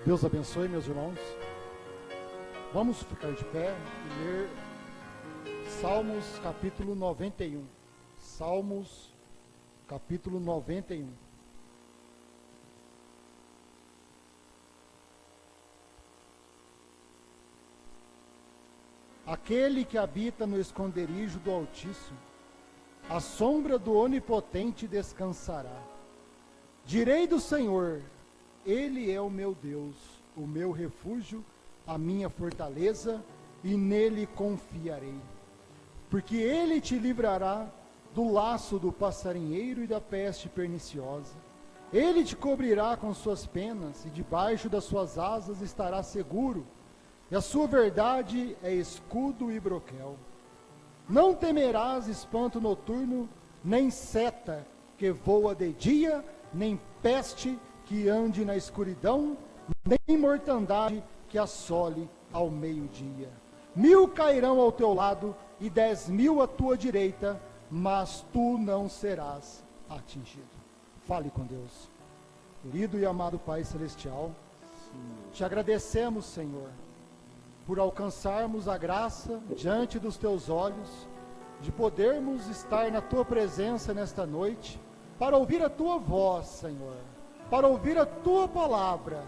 Deus abençoe, meus irmãos. Vamos ficar de pé e ler Salmos capítulo 91. Salmos capítulo 91. Aquele que habita no esconderijo do Altíssimo, à sombra do Onipotente descansará. Direi do Senhor, Ele é o meu Deus, o meu refúgio, a minha fortaleza, e nele confiarei. Porque Ele te livrará do laço do passarinheiro e da peste perniciosa. Ele te cobrirá com suas penas, e debaixo das suas asas estará seguro. E a sua verdade é escudo e broquel. Não temerás espanto noturno, nem seta que voa de dia, nem peste que ande na escuridão, nem mortandade que assole ao meio-dia. 1000 cairão ao teu lado e 10.000 à tua direita, mas tu não serás atingido. Fale com Deus. Querido e amado Pai Celestial, te agradecemos, Senhor, por alcançarmos a graça diante dos teus olhos, de podermos estar na tua presença nesta noite, para ouvir a tua voz, Senhor, para ouvir a tua palavra.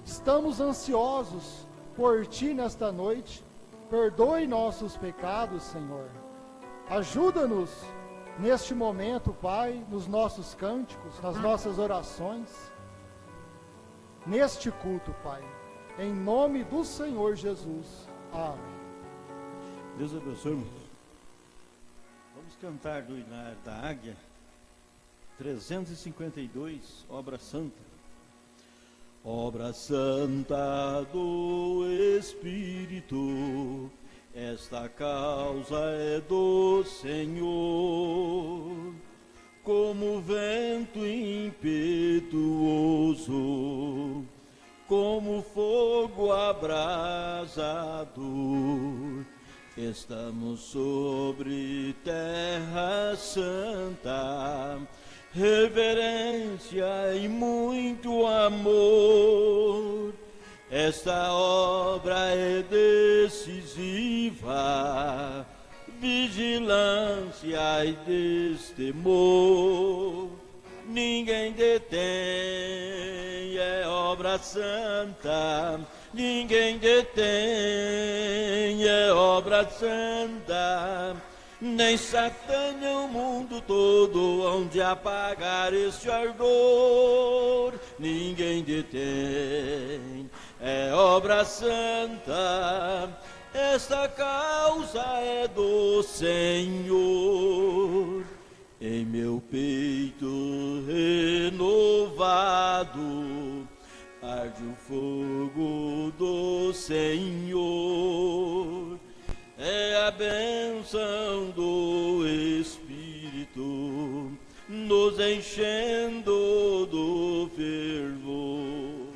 Estamos ansiosos por ti nesta noite. Perdoe nossos pecados, Senhor. Ajuda-nos neste momento, Pai, nos nossos cânticos, nas nossas orações, neste culto, Pai. Em nome do Senhor Jesus. Amém. Deus abençoe, irmãos. Vamos cantar do Hinar da Águia, 352, Obra Santa. Obra Santa do Espírito, esta causa é do Senhor. Como vento impetuoso, como fogo abrasador, estamos sobre terra santa, reverência e muito amor. Esta obra é decisiva, vigilância e destemor. Ninguém detém, é obra santa. Ninguém detém, é obra santa. Nem Satã, nem o mundo todo, onde apagar este ardor. Ninguém detém, é obra santa. Esta causa é do Senhor. Em meu peito renovado arde o fogo do Senhor. É a bênção do Espírito nos enchendo do fervor.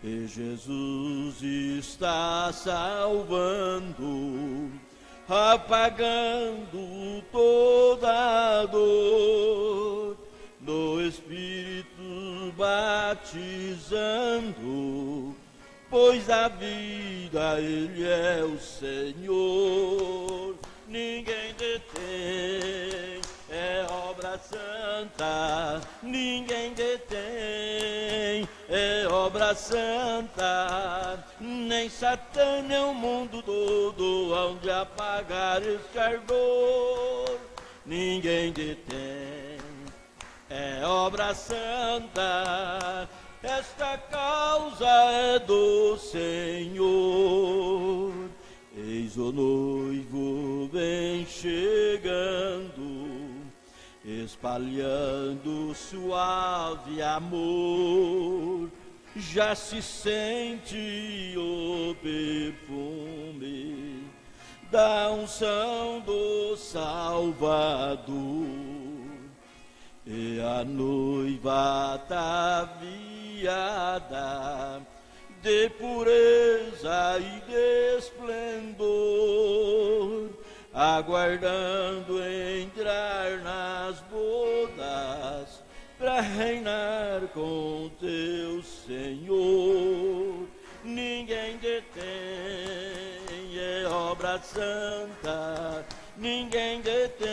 E Jesus está salvando, apagando toda a dor, no Espírito batizando, pois a vida Ele é o Senhor. Ninguém detém, é obra santa. Ninguém detém, é obra santa. Nem Satã, nem o mundo todo, onde apagar este ardor. Ninguém detém, é obra santa. Esta causa é do Senhor. Eis o noivo vem chegando, espalhando suave amor. Já se sente o perfume da unção do Salvador. E a noiva ataviada de pureza e de esplendor, aguardando entrar nas bodas, para reinar com teu Senhor. Senhor, ninguém detém, é obra santa, ninguém detém,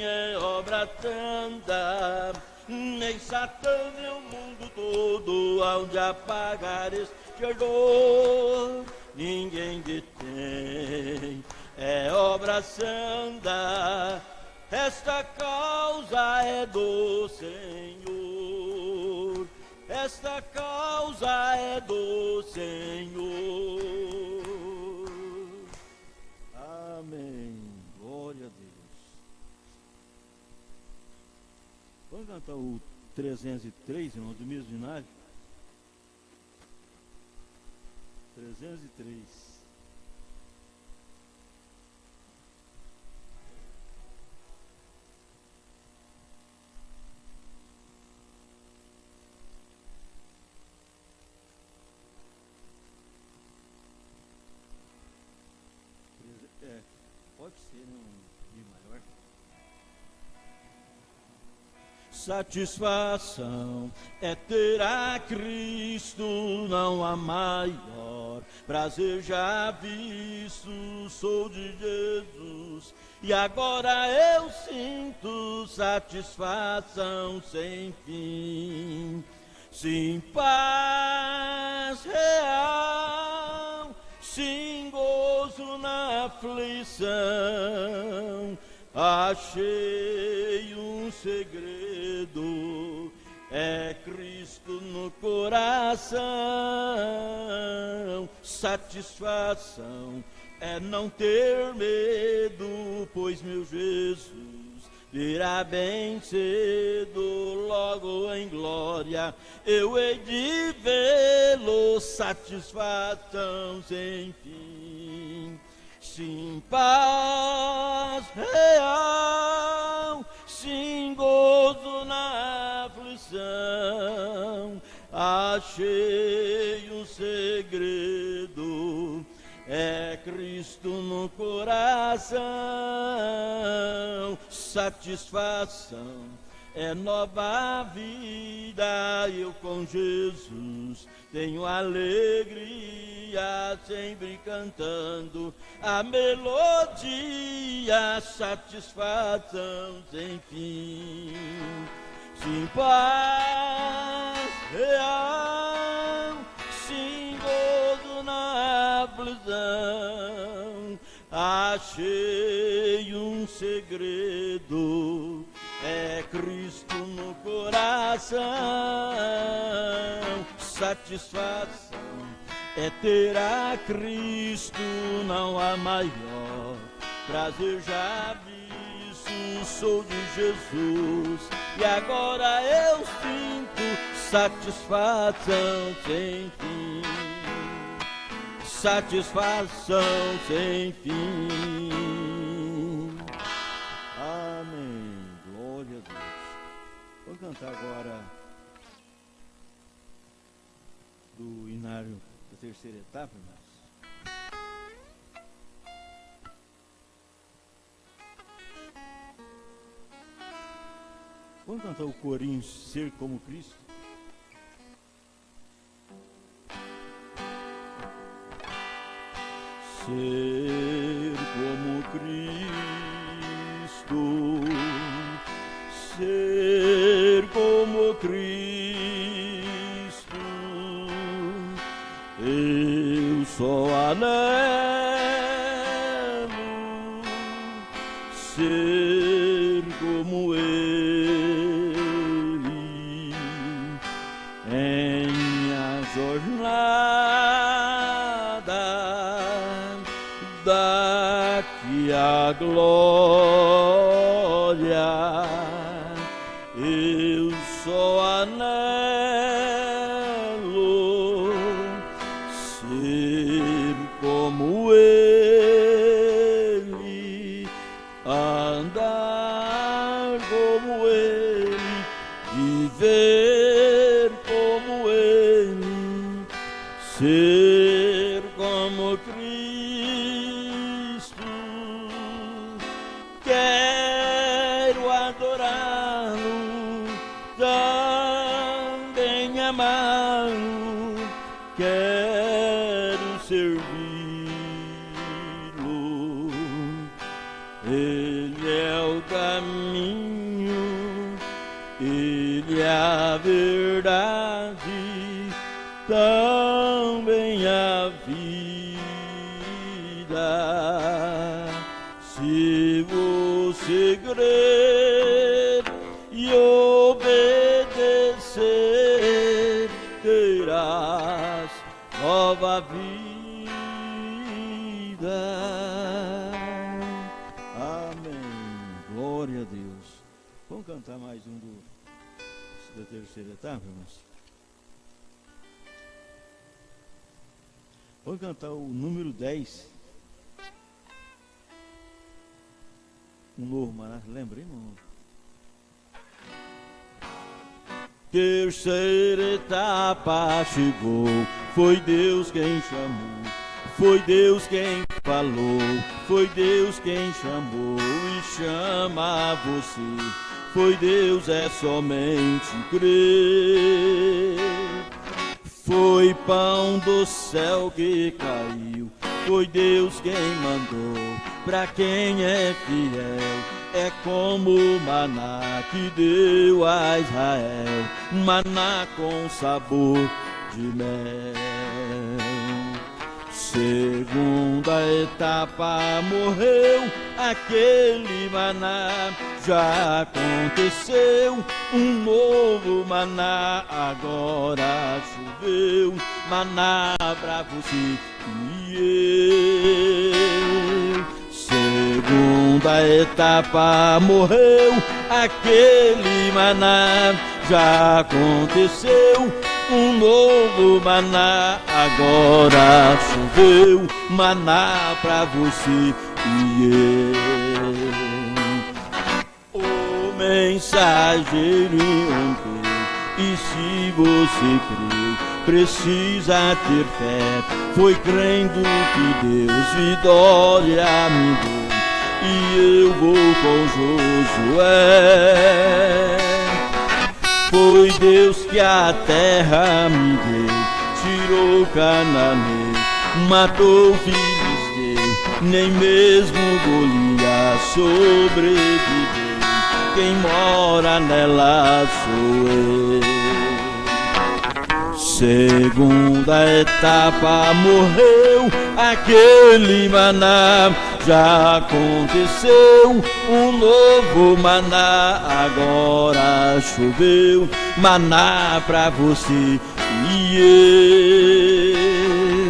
é obra santa, nem Satã, nem o mundo todo, onde apagar este ardor, ninguém detém, é obra santa, esta causa é do Senhor, esta causa é do Senhor. Amém. Glória a Deus. Vamos cantar o 303, irmão, do mesmo ginário? 303. Pode ser, não, de maior. Satisfação é ter a Cristo, não há maior prazer já visto, sou de Jesus, e agora eu sinto satisfação sem fim, sim, paz real, sim, gozo na aflição, achei um segredo, é Cristo no coração. Satisfação é não ter medo, pois meu Jesus virá bem cedo, logo em glória eu hei de vê-lo. Satisfação sem fim, sim, paz real, sim, gozo na aflição, achei um segredo, é Cristo no coração. Satisfação é nova vida, eu com Jesus tenho alegria, sempre cantando a melodia. Satisfação sem fim, sim, paz real, sim, gozo na aflição, achei um segredo, é Cristo no coração. Satisfação é ter a Cristo, não há maior prazer já visto, sou de Jesus, e agora eu sinto satisfação sem fim, satisfação sem fim. Amém. Glória a Deus. Vamos cantar agora do hinário da terceira etapa, irmãos. Vamos cantar o corinho Ser Como Cristo? Ser como Cristo, ser como Cristo, eu só anelo ser como Ele em minha jornada daqui a glória, eu só anelo ser como Ele, andar como Ele, viver como Ele, ser como Cristo. Quero adorá-lo, também amar o caminho, Ele é a verdade, também a vida. Se você crer e obedecer, terás nova vida. Amém. Glória a Deus. Vamos cantar mais um da terceira etapa, irmãos? Vamos cantar o número 10. Um novo maná, lembra, irmão? Terceira etapa chegou, foi Deus quem chamou, foi Deus quem falou, foi Deus quem chamou e chama você, foi Deus, é somente crer. Foi pão do céu que caiu, foi Deus quem mandou, pra quem é fiel, é como o maná que deu a Israel, maná com sabor de mel. Segunda etapa morreu aquele maná, já aconteceu um novo maná, agora choveu maná pra você e eu. Segunda etapa morreu aquele maná, já aconteceu um novo maná, agora choveu maná pra você e eu. O mensageiro rompeu, e se você creu, precisa ter fé. Foi crendo que Deus vitória me deu, e eu vou com Josué. Foi Deus que a terra me deu, tirou Cananeu, matou Filisteu, nem mesmo Golias sobreviveu. Quem mora nela sou eu. Segunda etapa morreu aquele maná, já aconteceu um novo maná, agora choveu maná pra você e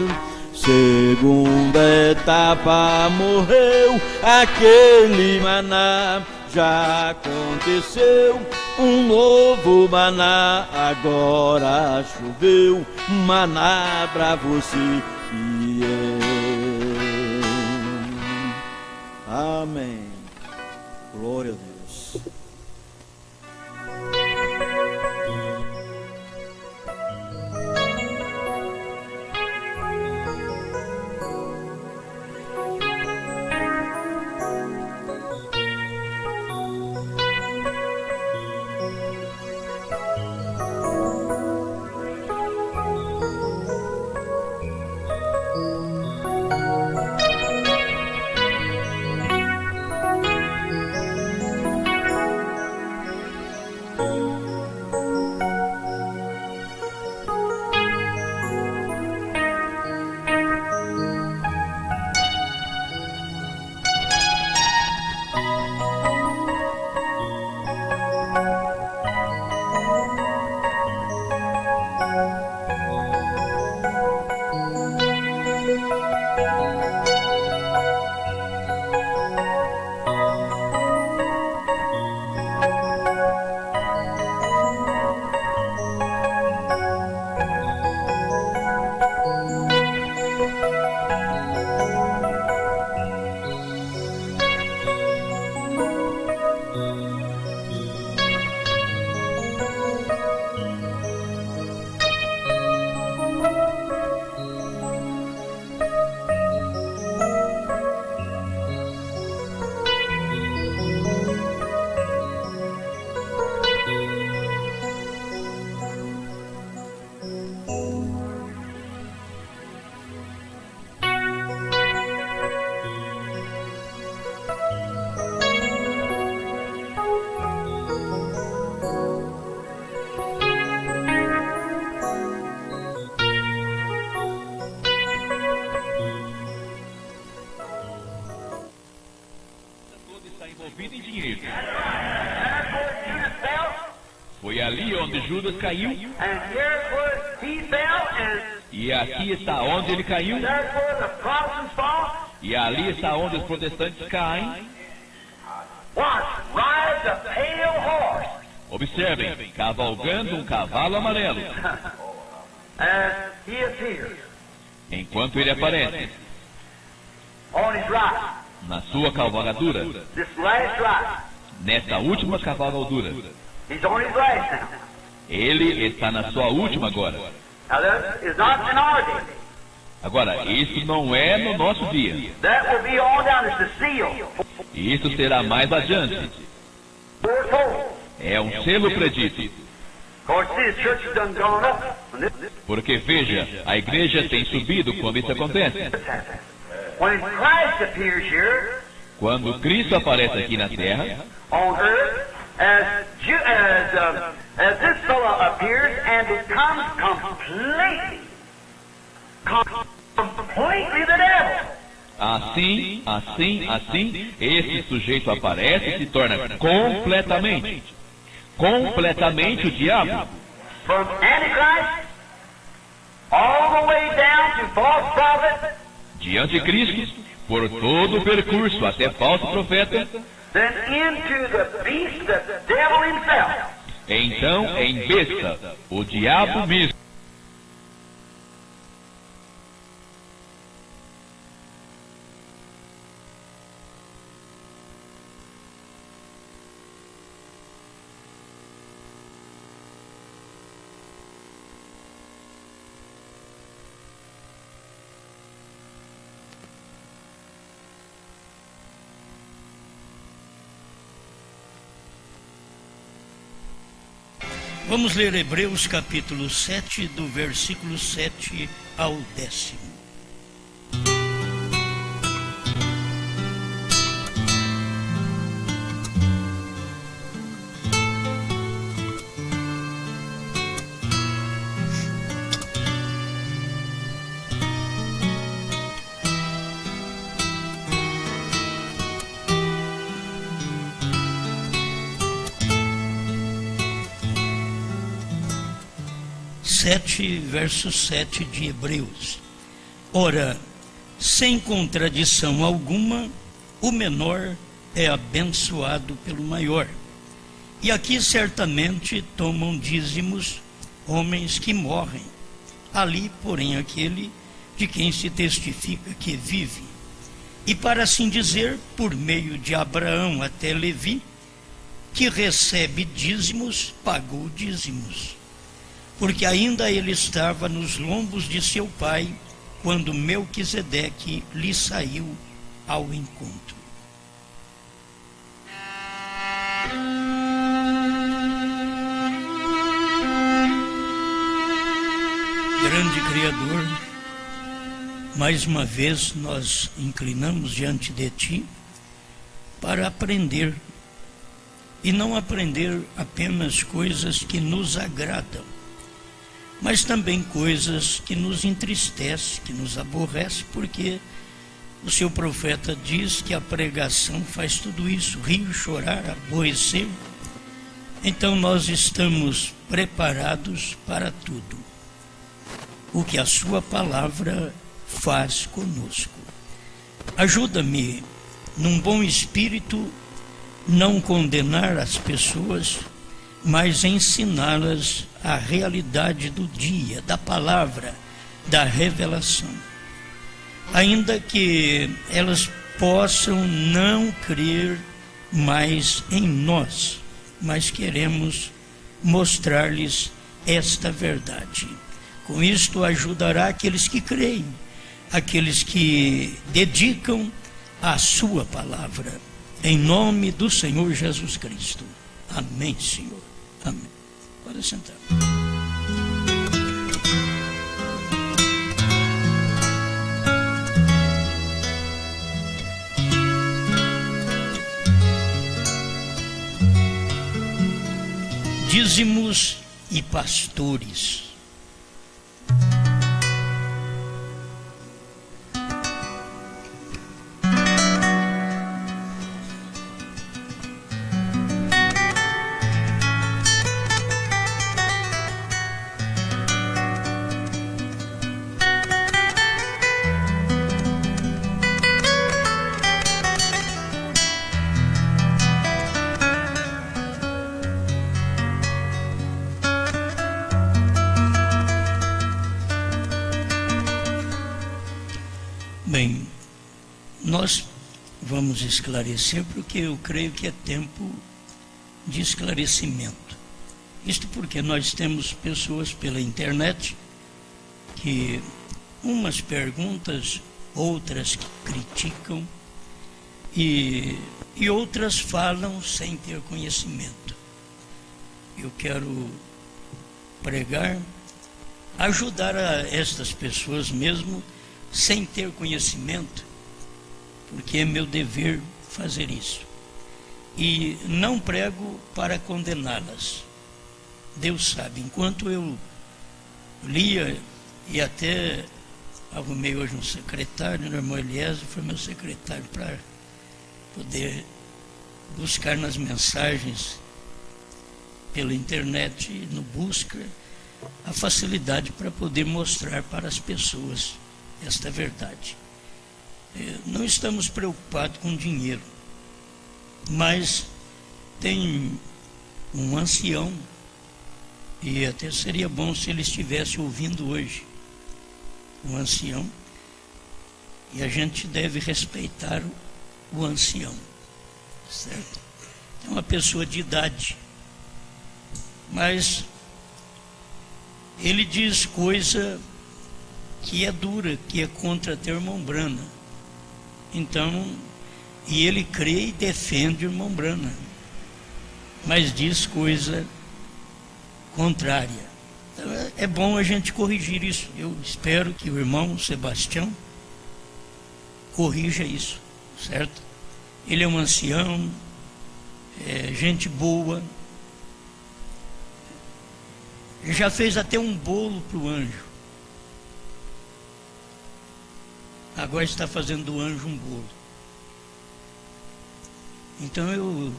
eu. Segunda etapa morreu aquele maná, já aconteceu um novo maná, agora choveu maná pra você e eu. Amém. Glória a Deus. Foi ali onde Judas caiu. E aqui está onde ele caiu. E ali está onde os protestantes caem. Observem, cavalgando um cavalo amarelo. Enquanto ele aparece na sua cavalgadura, nesta última cavalgadura, ele está na sua última agora. Agora, isso não é no nosso dia. Isso será mais adiante. É um selo predito. Porque veja, a igreja tem subido quando isso acontece. Quando Cristo aparece aqui na terra, as this fellow appears and becomes completely the devil. Assim, esse sujeito aparece e se torna completamente o diabo. From Antichrist all the way down to false prophet. De anticristo por todo o percurso até falso profeta. Then into the beast, the devil himself. Então em besta, o diabo mesmo. Vamos ler Hebreus capítulo 7, do versículo 7 ao 10. Verso 7 de Hebreus. Ora, sem contradição alguma, o menor é abençoado pelo maior. E aqui certamente tomam dízimos homens que morrem. Ali, porém, aquele de quem se testifica que vive. E para assim dizer, por meio de Abraão até Levi, que recebe dízimos, pagou dízimos. Porque ainda ele estava nos lombos de seu pai, quando Melquisedeque lhe saiu ao encontro. Grande Criador, mais uma vez nós inclinamos diante de Ti para aprender, e não aprender apenas coisas que nos agradam, mas também coisas que nos entristecem, que nos aborrecem, porque o seu profeta diz que a pregação faz tudo isso, rir, chorar, aborrecer. Então nós estamos preparados para tudo o que a sua palavra faz conosco. Ajuda-me, num bom espírito, não condenar as pessoas, mas ensiná-las a realidade do dia, da palavra, da revelação. Ainda que elas possam não crer mais em nós, mas queremos mostrar-lhes esta verdade. Com isto ajudará aqueles que creem, aqueles que dedicam a sua palavra. Em nome do Senhor Jesus Cristo. Amém, Senhor. Amém. Pode sentar. Dízimos e pastores. vamos esclarecer, porque eu creio que é tempo de esclarecimento. Isto porque nós temos pessoas pela internet que umas perguntas, outras criticam e outras falam sem ter conhecimento. Eu quero pregar, ajudar a estas pessoas mesmo sem ter conhecimento, porque é meu dever fazer isso. E não prego para condená-las. Deus sabe, enquanto eu lia e até arrumei hoje um secretário, o irmão Eliezer foi meu secretário para poder buscar nas mensagens pela internet, no busca, a facilidade para poder mostrar para as pessoas esta verdade. Não estamos preocupados com dinheiro, mas tem um ancião, e até seria bom se ele estivesse ouvindo hoje, um ancião, e a gente deve respeitar o ancião, certo? É uma pessoa de idade, mas ele diz coisa que é dura, que é contra a irmão Brana. Então, e ele crê e defende o irmão Brana, mas diz coisa contrária. Então, é bom a gente corrigir isso. Eu espero que o irmão Sebastião corrija isso, certo? Ele é um ancião, gente boa. Ele já fez até um bolo para o anjo. Agora está fazendo do anjo um bolo. Então eu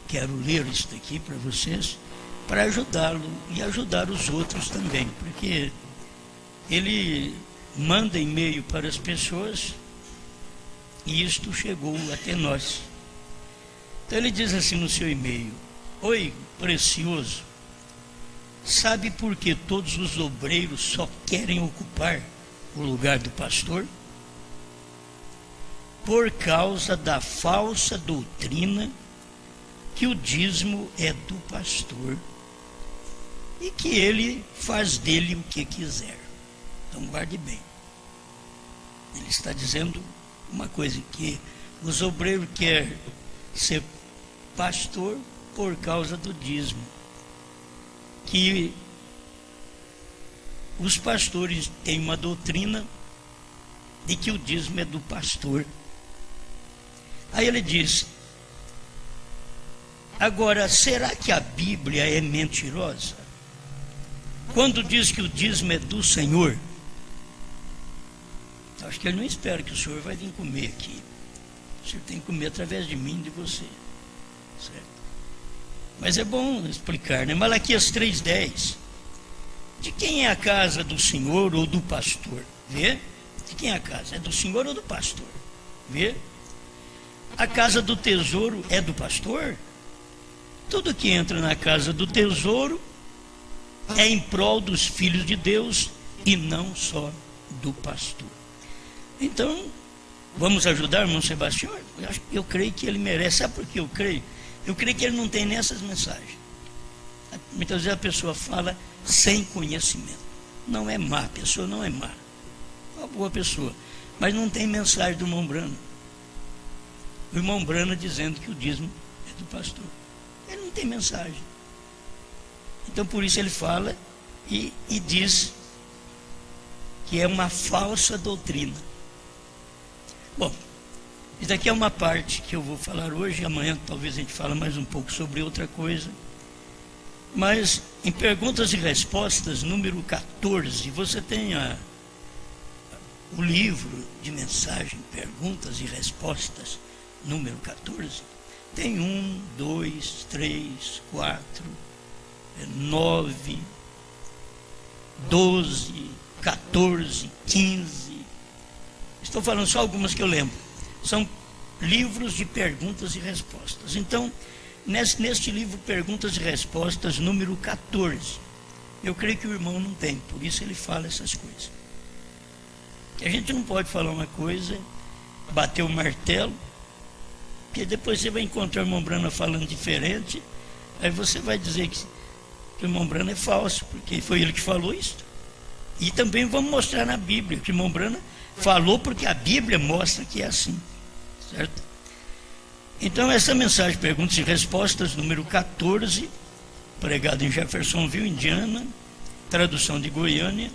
quero ler isso daqui para vocês, para ajudá-lo e ajudar os outros também, porque ele manda e-mail para as pessoas e isto chegou até nós. Então ele diz assim no seu e-mail: oi, precioso, sabe por que todos os obreiros só querem ocupar o lugar do pastor? Por causa da falsa doutrina que o dízimo é do pastor e que ele faz dele o que quiser. Então guarde bem. Ele está dizendo uma coisa, que os obreiros querem ser pastor por causa do dízimo, que os pastores têm uma doutrina de que o dízimo é do pastor. Aí ele diz: agora, será que a Bíblia é mentirosa? Quando diz que o dízimo é do Senhor, acho que ele não espera que o Senhor vai vir comer aqui. O Senhor tem que comer através de mim e de você, certo? Mas é bom explicar, né? Malaquias 3:10. De quem é a casa do Senhor ou do pastor? Vê? De quem é a casa? É do Senhor ou do pastor? Vê? A casa do tesouro é do pastor? Tudo que entra na casa do tesouro é em prol dos filhos de Deus e não só do pastor. Então, vamos ajudar o irmão Sebastião? Eu creio que ele merece. Sabe por que eu creio? Eu creio que ele não tem nessas mensagens. Muitas vezes a pessoa fala sem conhecimento. Não é má, a pessoa não é má. É uma boa pessoa. Mas não tem mensagem do irmão Brana. O irmão Brana dizendo que o dízimo é do pastor. Ele não tem mensagem. Então por isso ele fala e diz que é uma falsa doutrina. Bom, isso daqui é uma parte que eu vou falar hoje. Amanhã talvez a gente fale mais um pouco sobre outra coisa. Mas em perguntas e respostas, número 14, você tem o livro de mensagem, perguntas e respostas, número 14. Tem 1, 2, 3, 4, 9, 12, 14, 15. Estou falando só algumas que eu lembro. São livros de perguntas e respostas. Então, neste livro, Perguntas e Respostas, número 14, eu creio que o irmão não tem, por isso ele fala essas coisas. A gente não pode falar uma coisa, bater o martelo Porque depois você vai encontrar o irmão Brana falando diferente, aí você vai dizer que o irmão Brana é falso, porque foi ele que falou isso. E também vamos mostrar na Bíblia que o irmão Brana falou, porque a Bíblia mostra que é assim, certo? Então essa mensagem, perguntas e respostas, número 14, pregado em Jeffersonville, Indiana, tradução de Goiânia,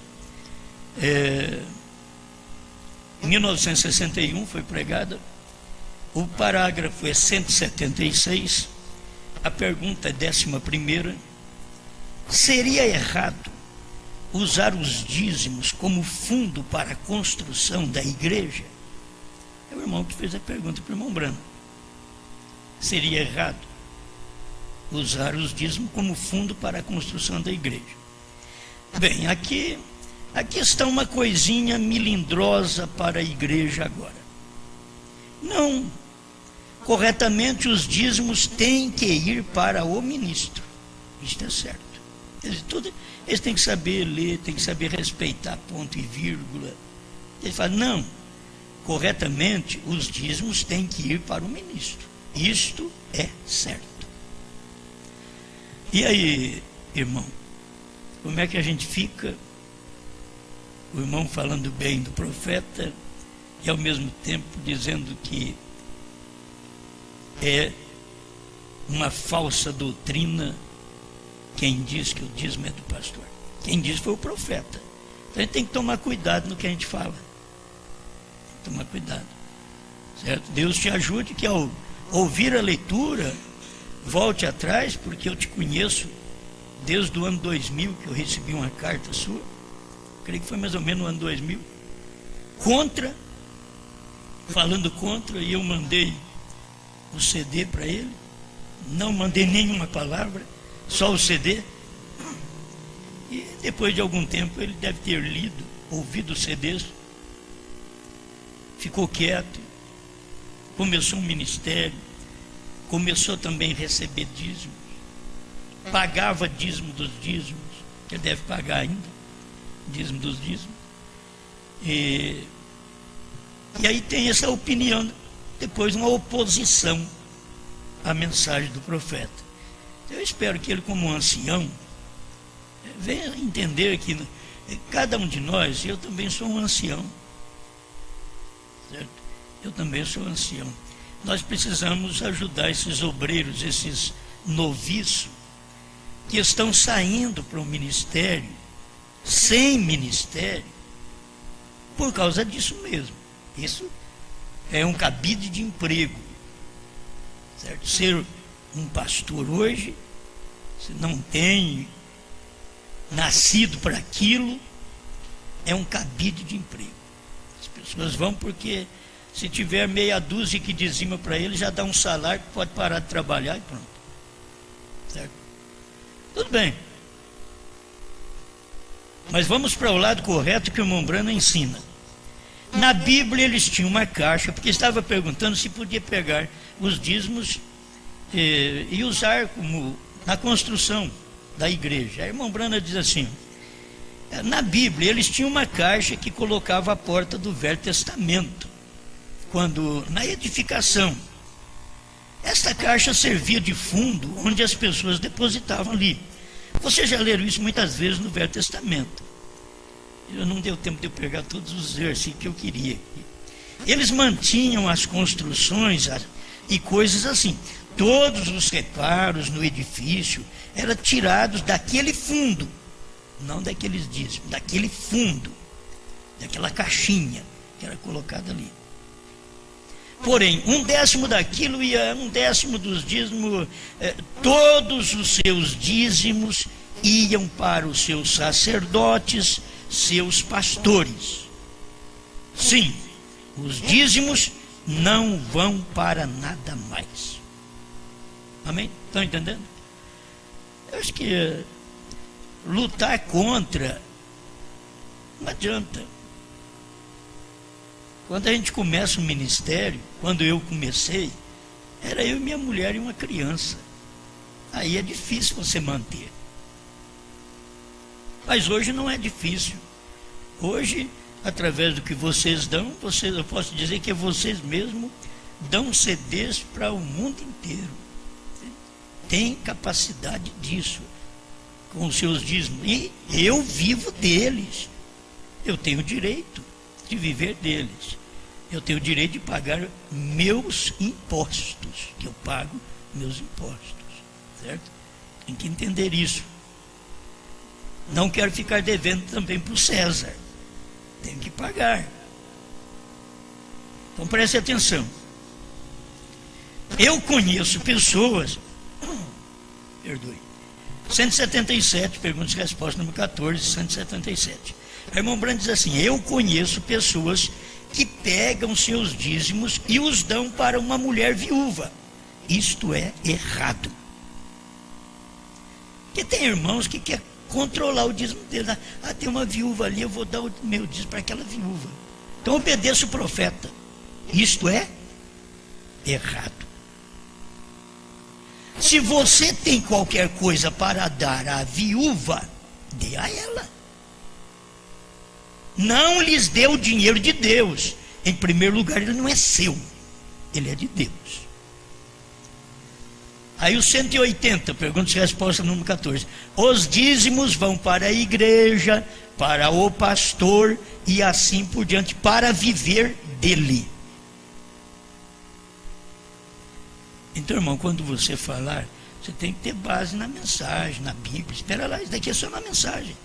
em 1961 foi pregada. O parágrafo é 176, a pergunta é 11ª. Seria errado usar os dízimos como fundo para a construção da igreja? É o irmão que fez a pergunta para o irmão Brana. Seria errado usar os dízimos como fundo para a construção da igreja? Bem, aqui está uma coisinha melindrosa para a igreja agora. Não, corretamente os dízimos têm que ir para o ministro. Isto é certo. Eles têm que saber ler, têm que saber respeitar ponto e vírgula. Ele fala, não, corretamente os dízimos têm que ir para o ministro. Isto é certo. E aí, irmão, como é que a gente fica? O irmão falando bem do profeta e ao mesmo tempo dizendo que é uma falsa doutrina quem diz que o dízimo é do pastor. Quem diz foi o profeta. Então a gente tem que tomar cuidado no que a gente fala. Tomar cuidado, certo? Deus te ajude que ao ouvir a leitura, volte atrás, porque eu te conheço desde o ano 2000 que eu recebi uma carta sua. Creio que foi mais ou menos no ano 2000, falando contra, e eu mandei o CD para ele, não mandei nenhuma palavra, só o CD, e depois de algum tempo ele deve ter lido, ouvido os CDs, ficou quieto, começou um ministério, começou também a receber dízimos, pagava dízimo dos dízimos, que ele deve pagar ainda, dízimo dos dízimos. E aí tem essa opinião, depois uma oposição à mensagem do profeta. Eu espero que ele, como ancião, venha entender que cada um de nós, eu também sou um ancião, certo? Eu também sou ancião. Nós precisamos ajudar esses obreiros, esses noviços, que estão saindo para o ministério, sem ministério, por causa disso mesmo. Isso é um cabide de emprego, certo? Ser um pastor hoje, se não tem nascido para aquilo, é um cabide de emprego. As pessoas vão porque se tiver meia dúzia que dizima para ele, já dá um salário que pode parar de trabalhar e pronto, certo? Tudo bem. Mas vamos para o lado correto que o irmão Brana ensina. Na Bíblia eles tinham uma caixa, porque estava perguntando se podia pegar os dízimos e usar como na construção da igreja. A irmã Brana diz assim, na Bíblia eles tinham uma caixa que colocava a porta do Velho Testamento, quando na edificação. Esta caixa servia de fundo onde as pessoas depositavam ali. Vocês já leram isso muitas vezes no Velho Testamento. Eu não deu tempo de eu pegar todos os versículos que eu queria. Eles mantinham as construções e coisas assim. Todos os reparos no edifício eram tirados daquele fundo, não daqueles dízimos, daquele fundo, daquela caixinha que era colocada ali. Porém, 1/10 daquilo ia 1/10 dos dízimos, todos os seus dízimos iam para os seus sacerdotes, seus pastores. Sim, os dízimos não vão para nada mais. Amém? Estão entendendo? Eu acho que lutar contra não adianta. Quando a gente começa um ministério, quando eu comecei, era eu, minha mulher e uma criança. Aí é difícil você manter. Mas hoje não é difícil. Hoje, através do que vocês dão, eu posso dizer que vocês mesmos dão CDs para o mundo inteiro. Tem capacidade disso, com os seus dízimos. E eu vivo deles. Eu tenho direito de viver deles. Eu tenho o direito de pagar meus impostos, que eu pago meus impostos, certo? Tem que entender isso. Não quero ficar devendo também para o César. Tenho que pagar. Então preste atenção. Eu conheço pessoas, perdoe, 177, perguntas e respostas, número 14, 177. O irmão Branco diz assim: eu conheço pessoas que pegam seus dízimos e os dão para uma mulher viúva. Isto é errado. Porque tem irmãos que querem controlar o dízimo dele. Ah, tem uma viúva ali, eu vou dar o meu dízimo para aquela viúva. Então obedeça o profeta. Isto é errado. Se você tem qualquer coisa para dar à viúva, dê a ela. Não lhes dê o dinheiro de Deus. Em primeiro lugar, ele não é seu, ele é de Deus. Aí o 180, perguntas e respostas, número 14. Os dízimos vão para a igreja, para o pastor e assim por diante, para viver dele. Então, irmão, quando você falar, você tem que ter base na mensagem, na Bíblia. Espera lá, isso daqui é só na mensagem.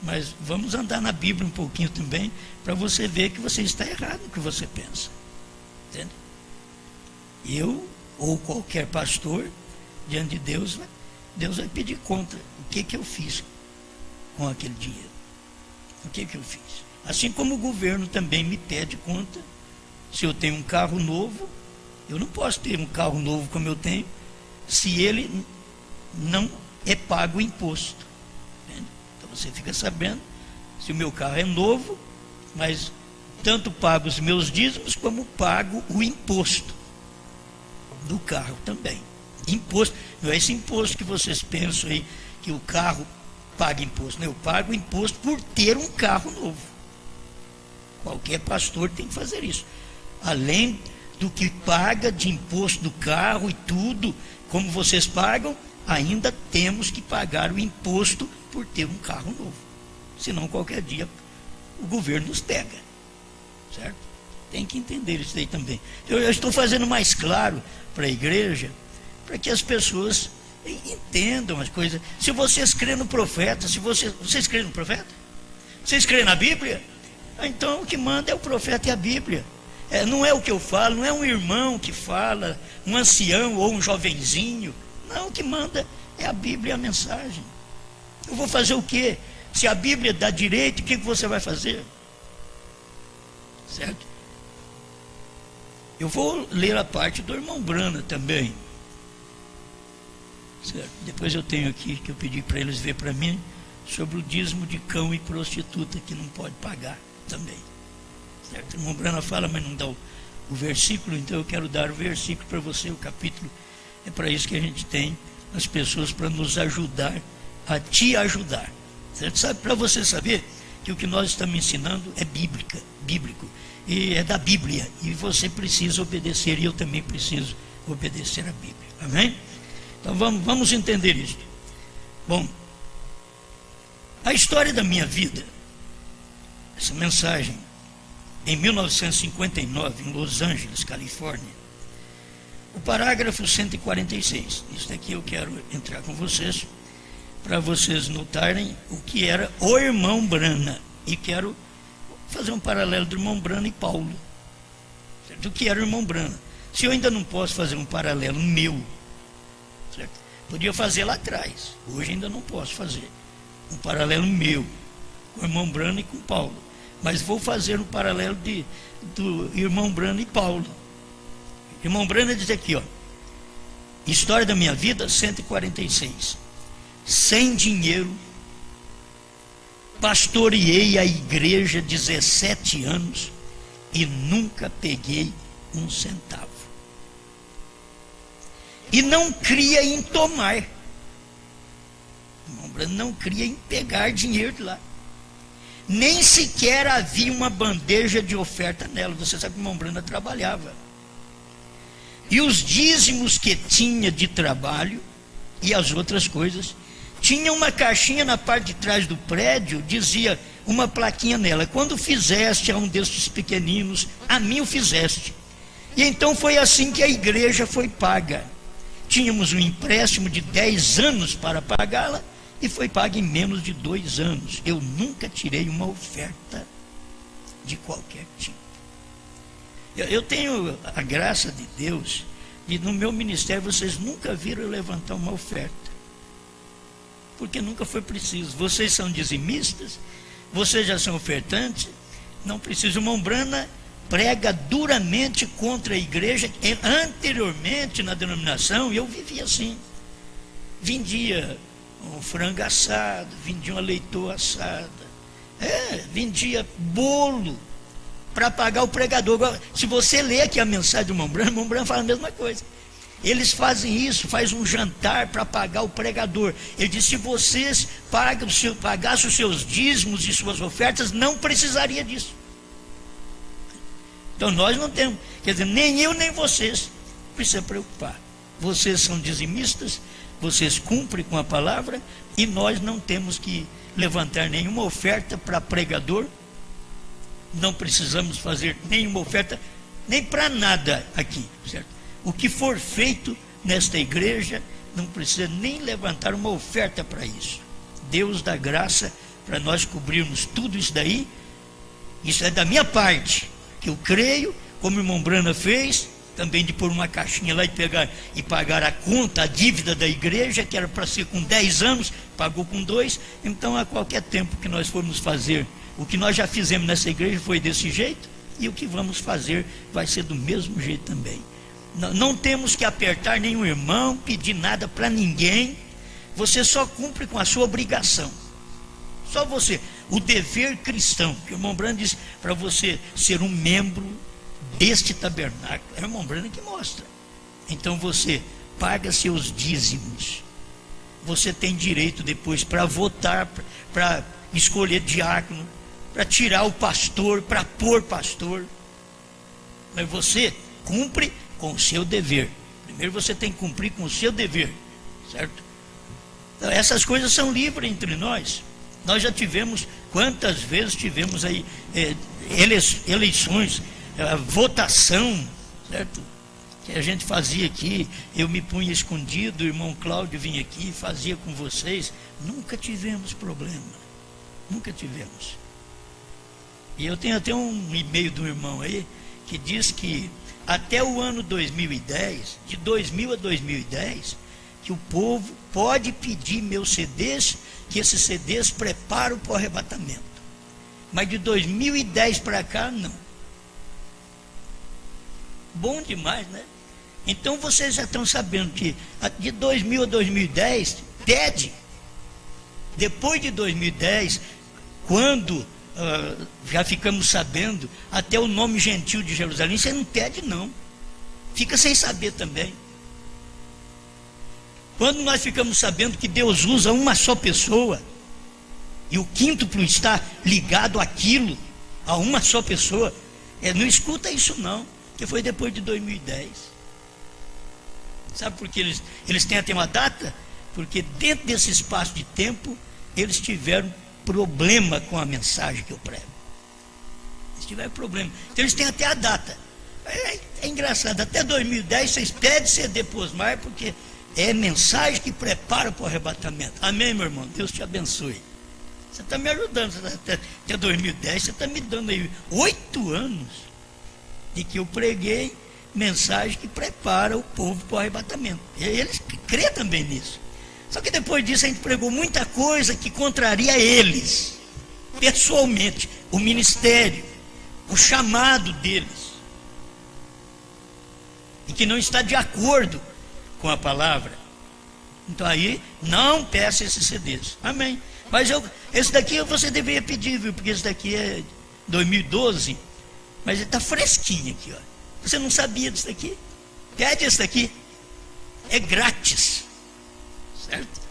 Mas vamos andar na Bíblia um pouquinho também, para você ver que você está errado no que você pensa. Entende? Eu, ou qualquer pastor, diante de Deus, Deus vai pedir conta. O que eu fiz com aquele dinheiro? O que eu fiz? Assim como o governo também me pede conta. Se eu tenho um carro novo, eu não posso ter um carro novo como eu tenho, se ele não é pago o imposto. Entende? Então você fica sabendo, se o meu carro é novo, mas tanto pago os meus dízimos, como pago o imposto do carro também. Imposto, não é esse imposto que vocês pensam aí, que o carro paga imposto. Não, eu pago imposto por ter um carro novo. Qualquer pastor tem que fazer isso. Além do que paga de imposto do carro e tudo, como vocês pagam, ainda temos que pagar o imposto por ter um carro novo. Senão qualquer dia o governo nos pega. Certo? Tem que entender isso aí também. Eu estou fazendo mais claro para a igreja, para que as pessoas entendam as coisas. Se vocês creem no profeta, vocês creem no profeta? Vocês creem na Bíblia? Então o que manda é o profeta e a Bíblia. Não é o que eu falo, não é um irmão que fala, um ancião ou um jovenzinho. Não, o que manda é a Bíblia e a mensagem. Eu vou fazer o quê? Se a Bíblia dá direito, o que você vai fazer? Certo? Eu vou ler a parte do irmão Brana também. Certo? Depois eu tenho aqui, que eu pedi para eles ver para mim, sobre o dízimo de cão e prostituta, que não pode pagar também. Certo? O irmão Brana fala, mas não dá o versículo, então eu quero dar o versículo para você, o capítulo. É para isso que a gente tem as pessoas, para nos ajudar, a te ajudar. Certo? Sabe, para você saber que o que nós estamos ensinando é bíblico, e é da Bíblia, e você precisa obedecer, e eu também preciso obedecer a Bíblia. Amém? Então vamos entender isso. Bom, a história da minha vida, essa mensagem, em 1959, em Los Angeles, Califórnia, o parágrafo 146, isso daqui eu quero entrar com vocês, para vocês notarem o que era o irmão Brana, e quero fazer um paralelo do irmão Brana e Paulo, certo? O que era o irmão Brana. Se eu ainda não posso fazer um paralelo meu, certo? Podia fazer lá atrás, hoje ainda não posso fazer um paralelo meu com o irmão Brana e com Paulo, mas vou fazer um paralelo do irmão Brana e Paulo. Irmão Brana diz aqui, ó, história da minha vida, 146. Sem dinheiro, pastoreei a igreja 17 anos e nunca peguei um centavo. E não cria em tomar. Irmão Brana não cria em pegar dinheiro de lá. Nem sequer havia uma bandeja de oferta nela. Você sabe que o irmão Brana trabalhava. E os dízimos que tinha de trabalho e as outras coisas, tinha uma caixinha na parte de trás do prédio, dizia uma plaquinha nela: quando fizeste a um destes pequeninos, a mim o fizeste. E então foi assim que a igreja foi paga. Tínhamos um empréstimo de 10 anos para pagá-la, e foi paga em menos de 2 anos. Eu nunca tirei uma oferta de qualquer tipo. Eu tenho a graça de Deus, e no meu ministério vocês nunca viram eu levantar uma oferta, porque nunca foi preciso. Vocês são dizimistas, vocês já são ofertantes, não precisa. O irmão Brana prega duramente contra a igreja. Anteriormente, na denominação, eu vivia assim: vendia um frango assado, vendia uma leitoa assada, vendia bolo para pagar o pregador. Agora, se você ler aqui a mensagem do irmão Brana fala a mesma coisa. Eles fazem isso, faz um jantar para pagar o pregador. Ele diz: se vocês pagassem os seus dízimos e suas ofertas, não precisaria disso. Então nós não temos, quer dizer, nem eu nem vocês precisa preocupar. Vocês são dizimistas, vocês cumprem com a palavra, e nós não temos que levantar nenhuma oferta para pregador. Não precisamos fazer nenhuma oferta, nem para nada aqui, certo? O que for feito nesta igreja, não precisa nem levantar uma oferta para isso. Deus dá graça para nós cobrirmos tudo isso daí. Isso é da minha parte, que eu creio, como o irmão Brana fez, também de pôr uma caixinha lá e pagar a conta, a dívida da igreja, que era para ser com 10 anos, pagou com 2. Então, a qualquer tempo que nós formos fazer, o que nós já fizemos nessa igreja foi desse jeito, e o que vamos fazer vai ser do mesmo jeito também. Não temos que apertar nenhum irmão, pedir nada para ninguém. Você só cumpre com a sua obrigação. Só você. O dever cristão, que o irmão Brana diz para você ser um membro deste tabernáculo. É o irmão Brana que mostra. Então você paga seus dízimos. Você tem direito depois para votar, para escolher diácono, para tirar o pastor, para pôr pastor. Mas você cumpre com o seu dever. Primeiro você tem que cumprir com o seu dever, certo? Então, essas coisas são livres entre nós. Nós já tivemos, quantas vezes tivemos aí eleições, votação, certo? Que a gente fazia aqui, eu me punha escondido, o irmão Cláudio vinha aqui, fazia com vocês. Nunca tivemos problema, nunca tivemos. E eu tenho até um e-mail do irmão aí, que diz que até o ano 2010, de 2000 a 2010, que o povo pode pedir meus CDs, que esses CDs preparam para o arrebatamento. Mas de 2010 para cá, não. Bom demais, né? Então vocês já estão sabendo que de 2000 a 2010, pede. Depois de 2010, quando já ficamos sabendo até o nome gentil de Jerusalém, você não pede não, fica sem saber também. Quando nós ficamos sabendo que Deus usa uma só pessoa, e o quíntuplo está ligado àquilo, a uma só pessoa, não escuta isso não, que foi depois de 2010. Sabe por que eles têm até uma data? Porque dentro desse espaço de tempo eles tiveram problema com a mensagem que eu prego. Eles tiveram problema. Então eles têm até a data. É engraçado, até 2010 vocês pedem CD Posmar, porque é mensagem que prepara para o arrebatamento. Amém, meu irmão? Deus te abençoe. Você está me ajudando. Até 2010 você está me dando aí 8 anos de que eu preguei mensagem que prepara o povo para o arrebatamento. E eles crêem também nisso. Só que depois disso a gente pregou muita coisa que contraria eles, pessoalmente, o ministério, o chamado deles, e que não está de acordo com a palavra. Então aí, não peça esses CDs. Amém. Mas esse daqui você deveria pedir, viu? Porque esse daqui é 2012, mas ele está fresquinho aqui, ó. Você não sabia disso daqui? Pede esse daqui. É grátis. Certo?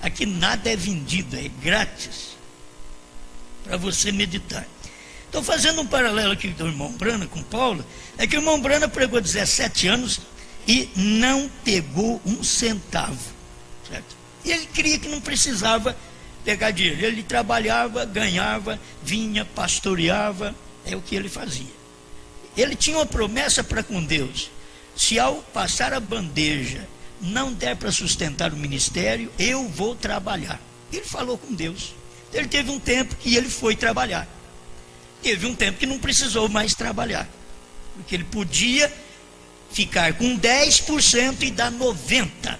Aqui nada é vendido, é grátis para você meditar. Estou fazendo um paralelo aqui do irmão Brana com Paulo. É que o irmão Brana pregou 17 anos e não pegou um centavo, certo? E ele cria que não precisava pegar dinheiro. Ele trabalhava, ganhava, vinha, pastoreava, é o que ele fazia. Ele tinha uma promessa para com Deus: se ao passar a bandeja não der para sustentar o ministério, eu vou trabalhar. Ele falou com Deus. Ele teve um tempo que ele foi trabalhar. Teve um tempo que não precisou mais trabalhar, porque ele podia ficar com 10% e dar 90%.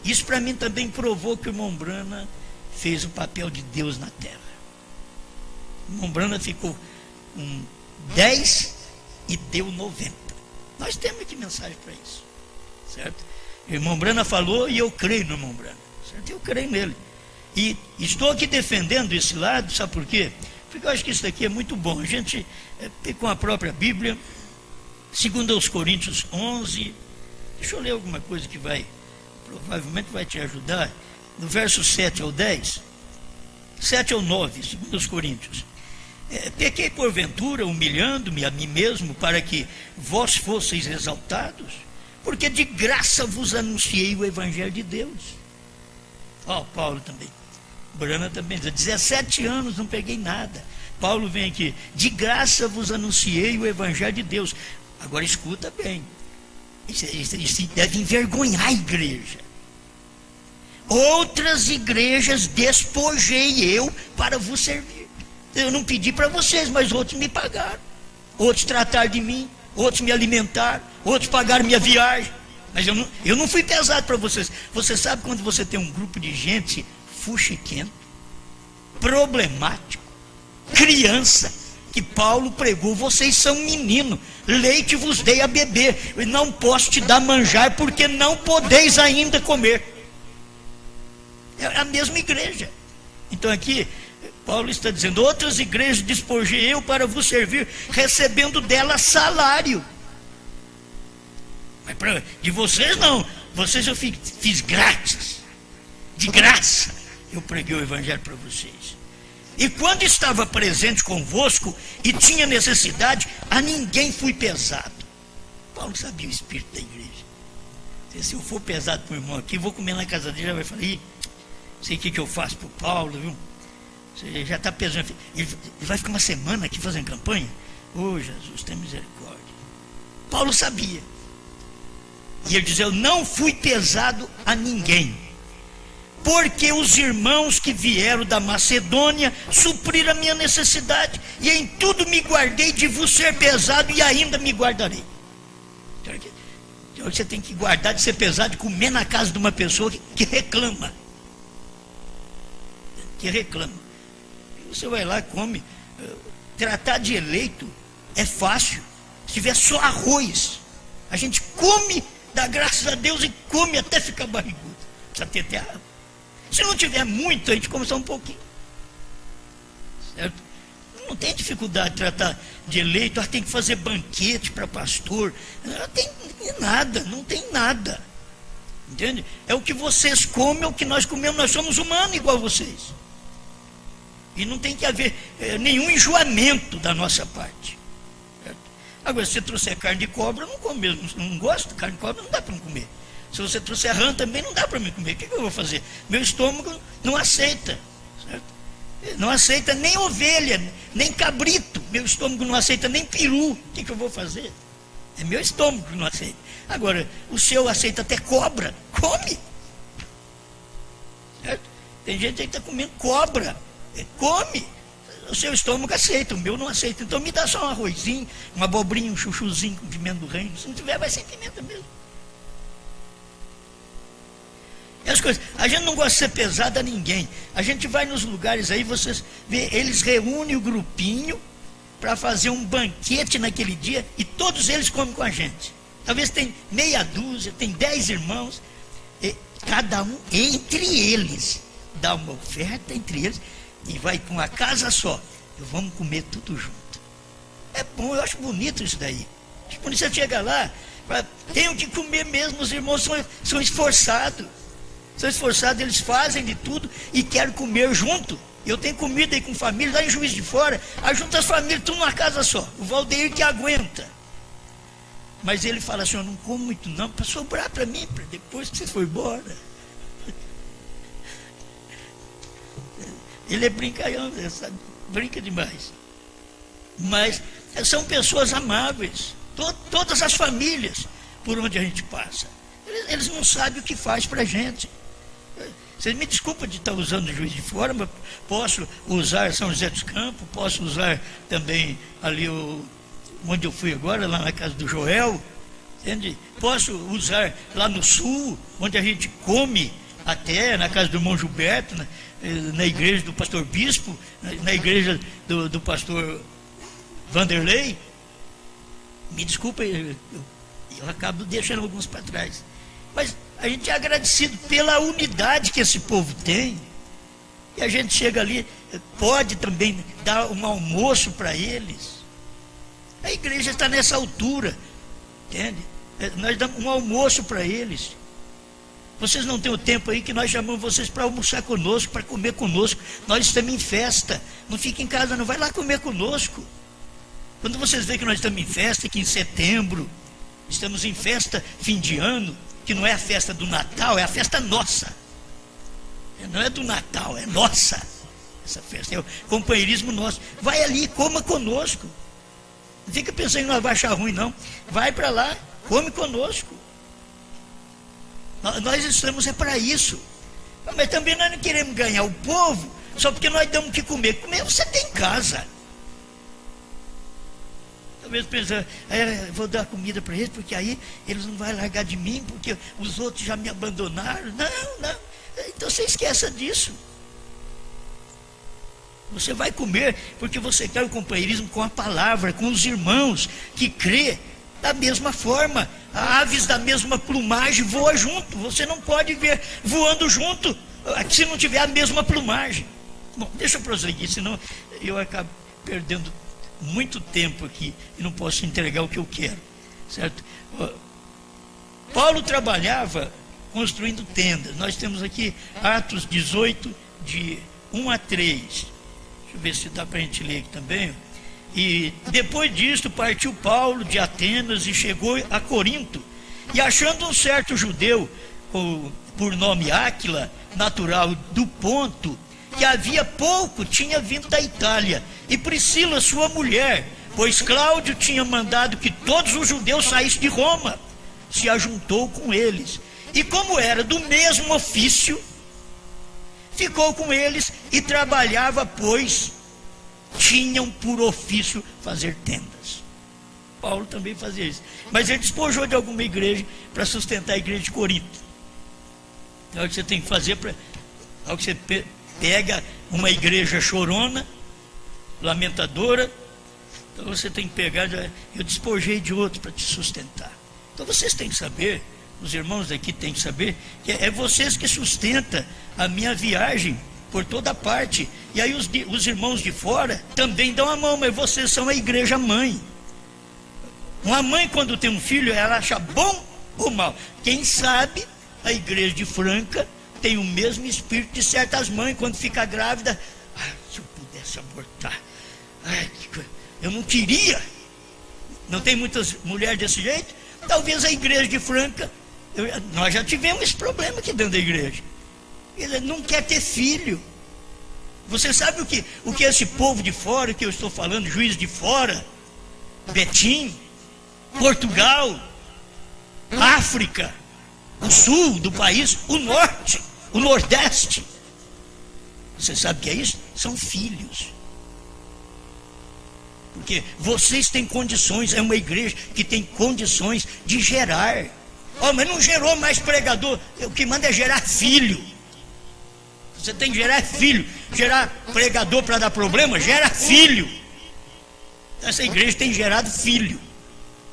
Isso para mim também provou que o irmão Brana fez o papel de Deus na terra. O irmão Brana ficou com 10% e deu 90%. Nós temos aqui mensagem para isso, certo? O irmão Brana falou e eu creio no irmão Brana, certo? Eu creio nele. E estou aqui defendendo esse lado, sabe por quê? Porque eu acho que isso daqui é muito bom. A gente, com a própria Bíblia, 2 Coríntios 11, deixa eu ler alguma coisa que provavelmente vai te ajudar, no verso 7 ao 10, 7 ao 9, 2 Coríntios. Pequei porventura, humilhando-me a mim mesmo, para que vós fosseis exaltados, porque de graça vos anunciei o Evangelho de Deus. Paulo também, Brana também, 17 anos não peguei nada. Paulo vem aqui: de graça vos anunciei o Evangelho de Deus. Agora escuta bem, isso deve envergonhar a igreja. Outras igrejas despojei eu para vos servir. Eu não pedi para vocês, mas outros me pagaram. Outros trataram de mim, outros me alimentaram, outros pagaram minha viagem. Mas eu não fui pesado para vocês. Você sabe quando você tem um grupo de gente fuxiquento, problemático, criança, que Paulo pregou: vocês são menino, leite vos dei a beber, e não posso te dar manjar, porque não podeis ainda comer. É a mesma igreja. Então aqui Paulo está dizendo: outras igrejas despojei eu para vos servir, recebendo delas salário. Mas de vocês não, vocês eu fiz grátis, de graça eu preguei o Evangelho para vocês. E quando estava presente convosco e tinha necessidade, a ninguém fui pesado. Paulo sabia o espírito da igreja. Se eu for pesado para o irmão aqui, vou comer na casa dele, já vai falar: ih, sei o que eu faço para o Paulo, viu? Você já está pesando. Ele vai ficar uma semana aqui fazendo campanha? Oh, Jesus, tem misericórdia. Paulo sabia. E ele diz: eu não fui pesado a ninguém, porque os irmãos que vieram da Macedônia supriram a minha necessidade, e em tudo me guardei de vos ser pesado, e ainda me guardarei. Então você tem que guardar de ser pesado, de comer na casa de uma pessoa que reclama. Que reclama. Você vai lá, come. Tratar de eleito é fácil. Se tiver só arroz, a gente come, dá graças a Deus e come até ficar barrigudo. Precisa ter até água. Se não tiver muito, a gente come só um pouquinho. Certo? Não tem dificuldade de tratar de eleito. Tem que fazer banquete para pastor. Não tem nada, não tem nada. Entende? É o que vocês comem, é o que nós comemos. Nós somos humanos igual a vocês. E não tem que haver nenhum enjoamento da nossa parte. Certo? Agora, se você trouxer carne de cobra, eu não como mesmo. Não gosto de carne de cobra, não dá para não comer. Se você trouxer rã, também não dá para me comer. O que eu vou fazer? Meu estômago não aceita. Certo? Não aceita nem ovelha, nem cabrito. Meu estômago não aceita nem peru. O que eu vou fazer? É meu estômago que não aceita. Agora, o seu aceita até cobra. Come. Certo? Tem gente aí que está comendo cobra. Come. O seu estômago aceita, o meu não aceita. Então me dá só um arrozinho, uma abobrinha, um chuchuzinho com pimenta do reino. Se não tiver, vai sem pimenta mesmo. E as coisas, a gente não gosta de ser pesado a ninguém. A gente vai nos lugares aí, vocês vê, eles reúnem o grupinho para fazer um banquete naquele dia, e todos eles comem com a gente. Talvez tem meia dúzia, tem 10 irmãos, e cada um entre eles dá uma oferta entre eles e vai com uma casa só. E vamos comer tudo junto. É bom, eu acho bonito isso daí. Acho bonito. Você chega lá, tenho que comer mesmo. Os irmãos são esforçados. São esforçados, eles fazem de tudo e querem comer junto. Eu tenho comida aí com família, lá em Juiz de Fora, aí junta as famílias, tudo numa casa só. O Valdeir que aguenta. Mas ele fala assim, eu não como muito não, para sobrar para mim, para depois que você for embora. Ele é brincalhão, sabe? Brinca demais. Mas são pessoas amáveis, todas as famílias por onde a gente passa. Eles não sabem o que faz para a gente. Vocês me desculpem de estar usando o Juiz de Fora, mas posso usar São José dos Campos, posso usar também ali onde eu fui agora, lá na casa do Joel, entende? Posso usar lá no sul, onde a gente come até, na casa do irmão Gilberto, na igreja do pastor Bispo, na igreja do pastor Vanderlei. Me desculpem, eu acabo deixando alguns para trás. Mas a gente é agradecido pela unidade que esse povo tem. E a gente chega ali, pode também dar um almoço para eles. A igreja está nessa altura, entende? Nós damos um almoço para eles. Vocês não têm o tempo aí que nós chamamos vocês para almoçar conosco, para comer conosco. Nós estamos em festa. Não fica em casa, não. Vai lá comer conosco. Quando vocês veem que nós estamos em festa, que em setembro estamos em festa fim de ano, que não é a festa do Natal, é a festa nossa. Não é do Natal, é nossa. Essa festa é o companheirismo nosso. Vai ali, coma conosco. Não fica pensando que nós vamos achar ruim, não. Vai para lá, come conosco. Nós estamos para isso. Mas também nós não queremos ganhar o povo só porque nós damos o que comer. Comer você tem em casa. Talvez pensando, vou dar comida para eles, porque aí eles não vão largar de mim, porque os outros já me abandonaram. Não. Então você esqueça disso. Você vai comer porque você quer o companheirismo com a palavra, com os irmãos que crê da mesma forma. Aves da mesma plumagem voam junto. Você não pode ver voando junto se não tiver a mesma plumagem. Bom, deixa eu prosseguir, senão eu acabo perdendo muito tempo aqui e não posso entregar o que eu quero, certo? Paulo trabalhava construindo tendas. Nós temos aqui Atos 18, de 1 a 3. Deixa eu ver se dá para a gente ler aqui também. E depois disto partiu Paulo de Atenas e chegou a Corinto. E achando um certo judeu, por nome Áquila, natural do Ponto, que havia pouco tinha vindo da Itália, e Priscila, sua mulher, pois Cláudio tinha mandado que todos os judeus saíssem de Roma, se ajuntou com eles. E como era do mesmo ofício, ficou com eles e trabalhava, pois tinham por ofício fazer tendas. Paulo também fazia isso. Mas ele despojou de alguma igreja para sustentar a igreja de Corinto. Então é o que você tem que fazer é o que você pega uma igreja chorona, lamentadora. Então você tem que pegar, eu despojei de outro para te sustentar. Então vocês têm que saber, os irmãos daqui têm que saber, que é vocês que sustentam a minha viagem por toda parte. E aí os irmãos de fora também dão a mão, mas vocês são a igreja mãe. Uma mãe, quando tem um filho, ela acha bom ou mal. Quem sabe a igreja de Franca tem o mesmo espírito de certas mães quando fica grávida. Se eu pudesse abortar, eu não queria. Não tem muitas mulheres desse jeito? Talvez a igreja de Franca, nós já tivemos esse problema aqui dentro da igreja. Ele não quer ter filho. Você sabe o que esse povo de fora, que eu estou falando, Juiz de Fora, Betim, Portugal, África, o sul do país, o norte, o nordeste. Você sabe o que é isso? São filhos. Porque vocês têm condições, é uma igreja que tem condições de gerar. Mas não gerou mais pregador. O que manda é gerar filho. Você tem que gerar filho. Gerar pregador para dar problema, gera filho. Essa igreja tem gerado filho.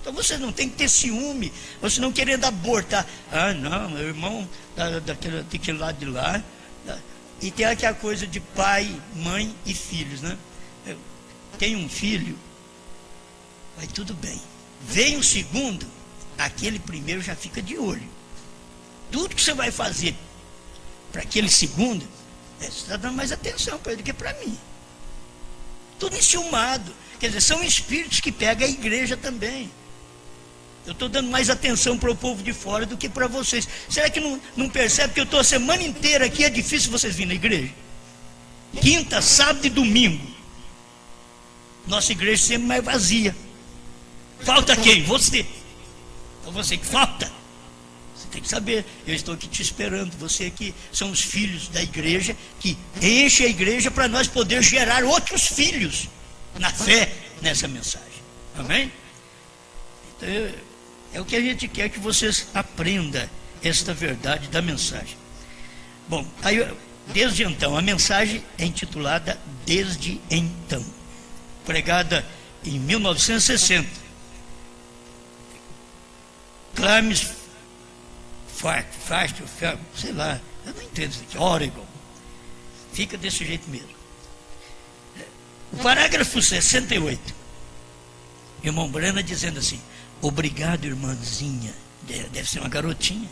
Então você não tem que ter ciúme. Você não querendo abortar. Não, meu irmão daquele lado de lá. E tem aquela coisa de pai, mãe e filhos, né? Tem um filho, vai tudo bem. Vem o segundo, aquele primeiro já fica de olho. Tudo que você vai fazer para aquele segundo, você está dando mais atenção para ele do que para mim. Tudo enciumado. Quer dizer, são espíritos que pegam a igreja também. Eu estou dando mais atenção para o povo de fora do que para vocês. Será que não percebe que eu estou a semana inteira aqui? É difícil vocês virem na igreja. Quinta, sábado e domingo. Nossa igreja sempre mais vazia. Falta quem? Você. É você que falta. Você tem que saber. Eu estou aqui te esperando. Você que são os filhos da igreja, que enche a igreja para nós poder gerar outros filhos na fé, nessa mensagem. Amém? Então, é o que a gente quer que vocês aprendam esta verdade da mensagem. Bom, aí, desde então, a mensagem é intitulada Desde Então, pregada em 1960. Clames Fast, sei lá, eu não entendo isso aqui, Oregon. Fica desse jeito mesmo. O parágrafo 68. Irmão Brana dizendo assim: obrigado, irmãzinha. Deve ser uma garotinha.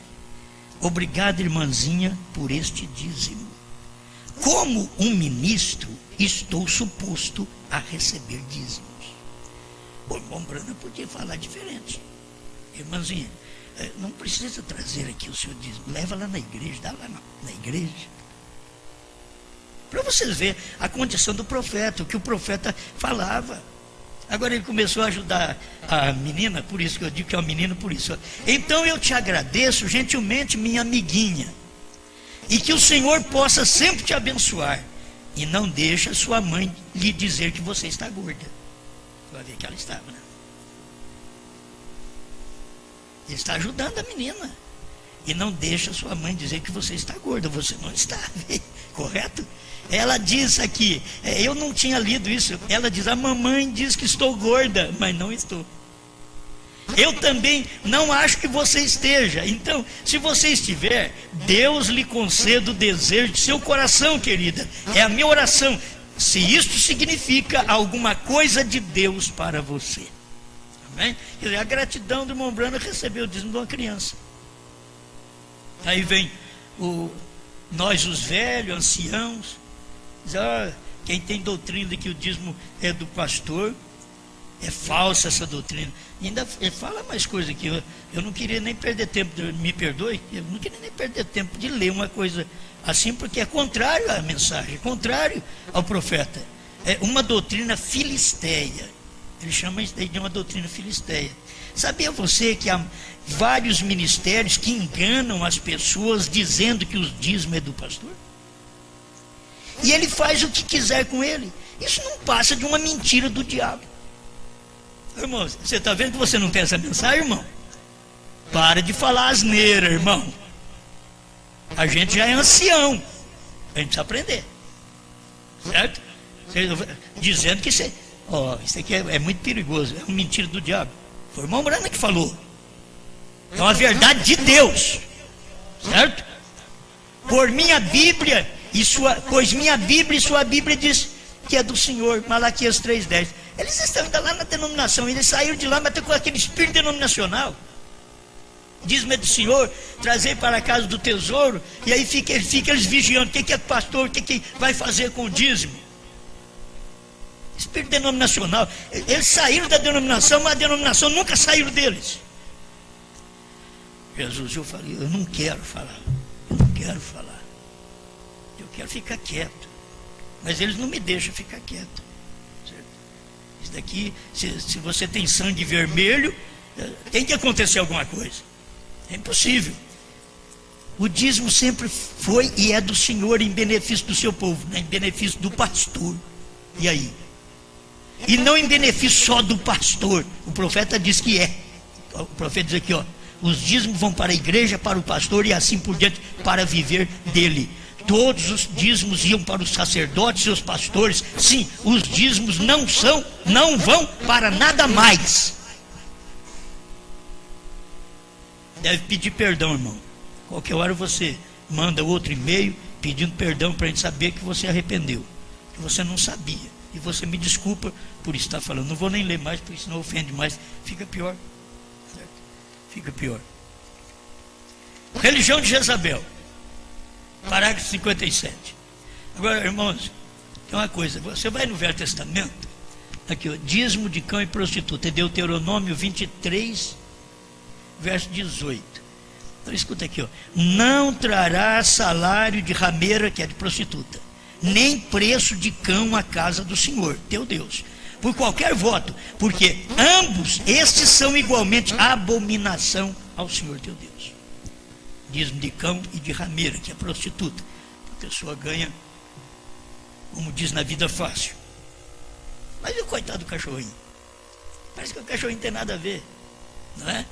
Obrigado, irmãzinha, por este dízimo. Como um ministro, estou suposto a receber dízimos. O irmão Brana podia falar diferente. Irmãzinha, não precisa trazer aqui o seu dízimo. Leva lá na igreja, dá lá na igreja. Para vocês verem a condição do profeta, o que o profeta falava. Agora ele começou a ajudar a menina, por isso que eu digo que é uma menina, por isso. Então eu te agradeço gentilmente, minha amiguinha, e que o Senhor possa sempre te abençoar, e não deixe a sua mãe lhe dizer que você está gorda. Você vai ver que ela estava, né? Ele está ajudando a menina, e não deixe a sua mãe dizer que você está gorda. Você não está, correto? Ela diz aqui, eu não tinha lido isso, ela diz: a mamãe diz que estou gorda, mas não estou. Eu também não acho que você esteja. Então, se você estiver, Deus lhe conceda o desejo de seu coração, querida. É a minha oração, se isto significa alguma coisa de Deus para você. Amém? Quer dizer, a gratidão do irmão Brana recebeu o dízimo de uma criança. Aí vem nós os velhos, anciãos. Diz: quem tem doutrina de que o dízimo é do pastor, é falsa essa doutrina. E ainda ele fala mais coisa aqui. Eu não queria nem perder tempo, me perdoe, eu não queria nem perder tempo de ler uma coisa assim, porque é contrário à mensagem, contrário ao profeta. É uma doutrina filisteia. Ele chama isso de uma doutrina filisteia. Sabia você que há vários ministérios que enganam as pessoas dizendo que o dízimo é do pastor? E ele faz o que quiser com ele. Isso não passa de uma mentira do diabo. Irmão, você está vendo que você não tem essa mensagem, irmão? Para de falar asneira, irmão. A gente já é ancião. A gente precisa aprender. Certo? Dizendo que isso aqui é muito perigoso. É uma mentira do diabo. Foi o irmão Brana que falou. É uma verdade de Deus. Certo? Por minha Bíblia... pois minha Bíblia e sua Bíblia diz que é do Senhor. Malaquias 3:10. Eles estão ainda lá na denominação, eles saíram de lá, mas estão com aquele espírito denominacional. Dízimo é do Senhor, trazer para a casa do tesouro. E aí fica eles vigiando, o que é pastor, o que vai fazer com o dízimo. Espírito denominacional. Eles saíram da denominação, mas a denominação nunca saiu deles. Jesus, eu falei, eu não quero falar. Eu quero ficar quieto. Mas eles não me deixam ficar quieto. Certo? Isso daqui, se você tem sangue vermelho, tem que acontecer alguma coisa. É impossível. O dízimo sempre foi e é do Senhor em benefício do seu povo, né? Em benefício do pastor. E aí? E não em benefício só do pastor. O profeta diz que é. O profeta diz aqui, os dízimos vão para a igreja, para o pastor e assim por diante, para viver dele. Todos os dízimos iam para os sacerdotes e os pastores. Sim, os dízimos não vão para nada mais. Deve pedir perdão, irmão. Qualquer hora você manda outro e-mail pedindo perdão para a gente saber que você arrependeu, que você não sabia. E você me desculpa por estar falando. Não vou nem ler mais, porque senão ofende mais. Fica pior. Certo? Fica pior. Religião de Jezabel. Parágrafo 57. Agora, irmãos, tem uma coisa. Você vai no Velho Testamento, aqui, dízimo de cão e prostituta. É Deuteronômio 23, verso 18. Então escuta aqui, ó. Não trará salário de rameira, que é de prostituta, nem preço de cão à casa do Senhor, teu Deus, por qualquer voto, porque ambos estes são igualmente abominação ao Senhor teu Deus. Dízimo de cão e de rameira, que é prostituta. A pessoa ganha, como diz, na vida fácil. Mas e o coitado do cachorrinho? Parece que o cachorrinho não tem nada a ver, não é?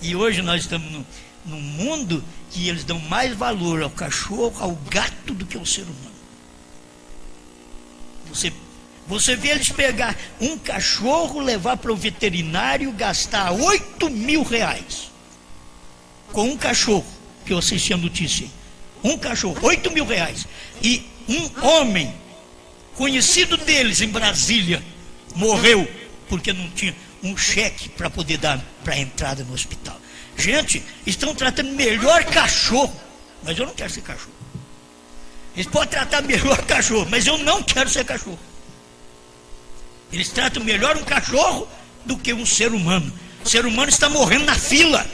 E hoje nós estamos num mundo que eles dão mais valor ao cachorro, ao gato, do que ao ser humano. Você vê eles pegar um cachorro, levar para o veterinário, gastar 8.000 reais com um cachorro, que eu assisti a notícia aí. Um cachorro, 8.000 reais. E um homem conhecido deles em Brasília morreu porque não tinha um cheque para poder dar para a entrada no hospital. Gente, estão tratando melhor cachorro, mas eu não quero ser cachorro. Eles podem tratar melhor cachorro, mas eu não quero ser cachorro. Eles tratam melhor um cachorro do que um ser humano. O ser humano está morrendo na fila.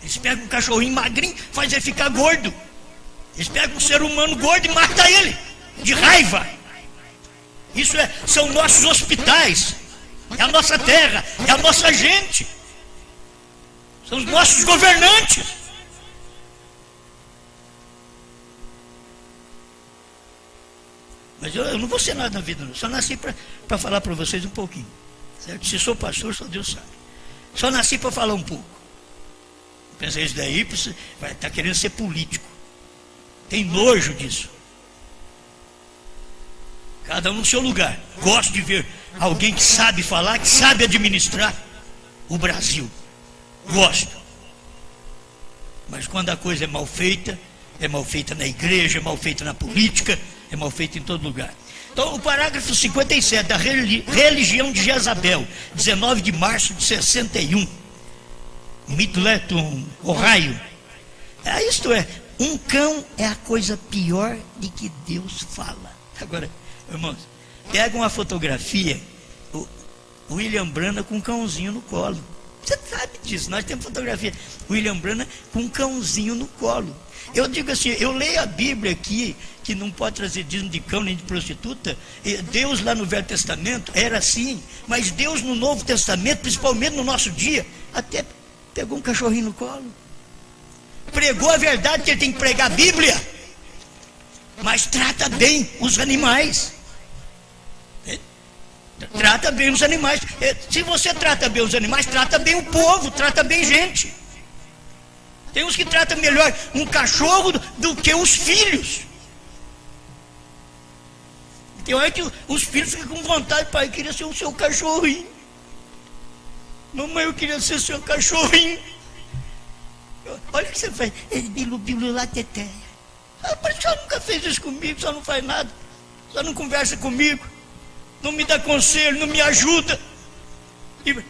Eles pegam um cachorrinho magrinho, fazem ele ficar gordo. Eles pegam um ser humano gordo e matam ele, de raiva. Isso são nossos hospitais, é a nossa terra, é a nossa gente, são os nossos governantes. Mas eu não vou ser nada na vida, não. Só nasci para falar para vocês um pouquinho, certo? Se sou pastor, só Deus sabe. Só nasci para falar um pouco. Pensei, isso daí vai estar querendo ser político. Tem nojo disso. Cada um no seu lugar. Gosto de ver alguém que sabe falar, que sabe administrar o Brasil. Gosto. Mas quando a coisa é mal feita na igreja, é mal feita na política, é mal feita em todo lugar. Então, o parágrafo 57 da religião de Jezabel, 19 de março de 61, Middleton, Ohio. Isto é, um cão é a coisa pior de que Deus fala. Agora, irmãos, pega uma fotografia, o William Branham com um cãozinho no colo. Você sabe disso, nós temos fotografia. William Branham com um cãozinho no colo. Eu digo assim, eu leio a Bíblia aqui, que não pode trazer dízimo de cão nem de prostituta. Deus lá no Velho Testamento era assim, mas Deus no Novo Testamento, principalmente no nosso dia, até pegou um cachorrinho no colo. Pregou a verdade que ele tem que pregar a Bíblia, mas trata bem os animais. Trata bem os animais. Se você trata bem os animais, trata bem o povo, trata bem gente. Tem uns que tratam melhor um cachorro do que os filhos. Tem hora que os filhos ficam com vontade, pai, eu queria ser o seu cachorrinho. Mamãe, eu queria ser o seu cachorrinho. Olha o que você faz. Bilu lá, teteia. Mas só nunca fez isso comigo, só não faz nada. Só não conversa comigo. Não me dá conselho, não me ajuda.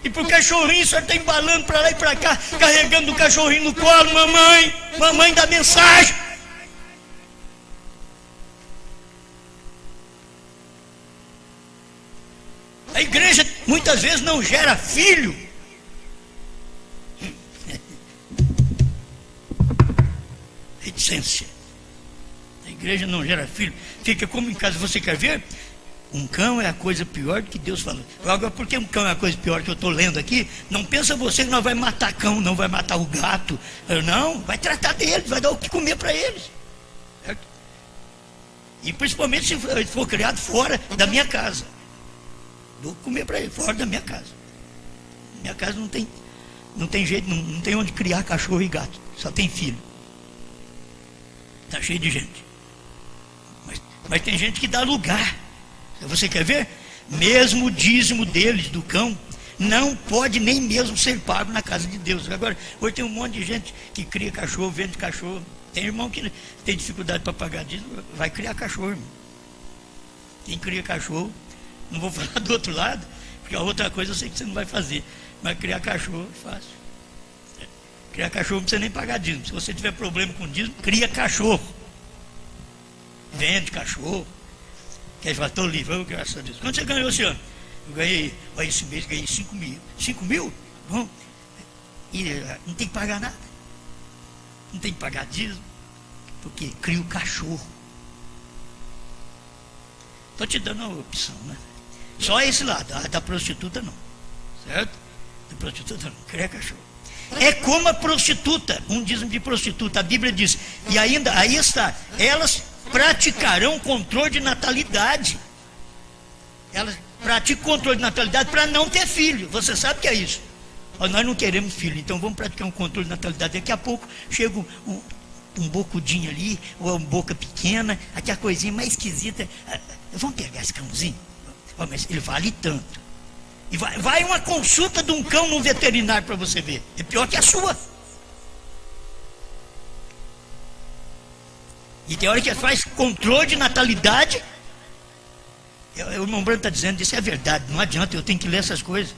E pro cachorrinho, o senhor está embalando para lá e para cá, carregando o cachorrinho no colo. Mamãe dá mensagem. A igreja muitas vezes não gera filho. Reticência. A igreja não gera filho. Fica como em casa. Você quer ver? Um cão é a coisa pior que Deus falou. Agora, porque um cão é a coisa pior que eu estou lendo aqui, não pensa você que nós vai matar cão, não vai matar o gato. Não, vai tratar deles, vai dar o que comer para eles. Certo? E principalmente se for criado fora da minha casa. Dou o que comer para eles, fora da minha casa. Minha casa não tem jeito, não tem onde criar cachorro e gato. Só tem filho. Está cheio de gente. Mas tem gente que dá lugar. Você quer ver? Mesmo o dízimo deles, do cão, não pode nem mesmo ser pago na casa de Deus. Agora, hoje tem um monte de gente que cria cachorro, vende cachorro. Tem irmão que tem dificuldade para pagar dízimo, vai criar cachorro, irmão. Quem cria cachorro, não vou falar do outro lado, porque a outra coisa eu sei que você não vai fazer. Mas criar cachorro é fácil. Criar cachorro não precisa nem pagar dízimo. Se você tiver problema com dízimo, cria cachorro. Vende cachorro. Quer falar, estou livre, graças a Deus. Quanto você ganhou esse ano? Eu ganhei, esse mês ganhei 5 mil. 5 mil? Bom, E não tem que pagar nada. Não tem que pagar dízimo, porque cria o cachorro. Estou te dando uma opção, né? Só esse lado, a da prostituta não. Certo? Da prostituta não, cria cachorro. É como a prostituta, um dízimo de prostituta. A Bíblia diz, e ainda, aí está, elas praticarão controle de natalidade. Elas praticam controle de natalidade para não ter filho. Você sabe o que é isso? Nós não queremos filho, então vamos praticar um controle de natalidade. Daqui a pouco chega um bocudinho ali, ou uma boca pequena, aquela coisinha mais esquisita. Vamos pegar esse cãozinho? Mas ele vale tanto. E vai uma consulta de um cão num veterinário para você ver. É pior que a sua. E tem hora que faz controle de natalidade. O irmão Branco está dizendo, isso é verdade, não adianta, eu tenho que ler essas coisas.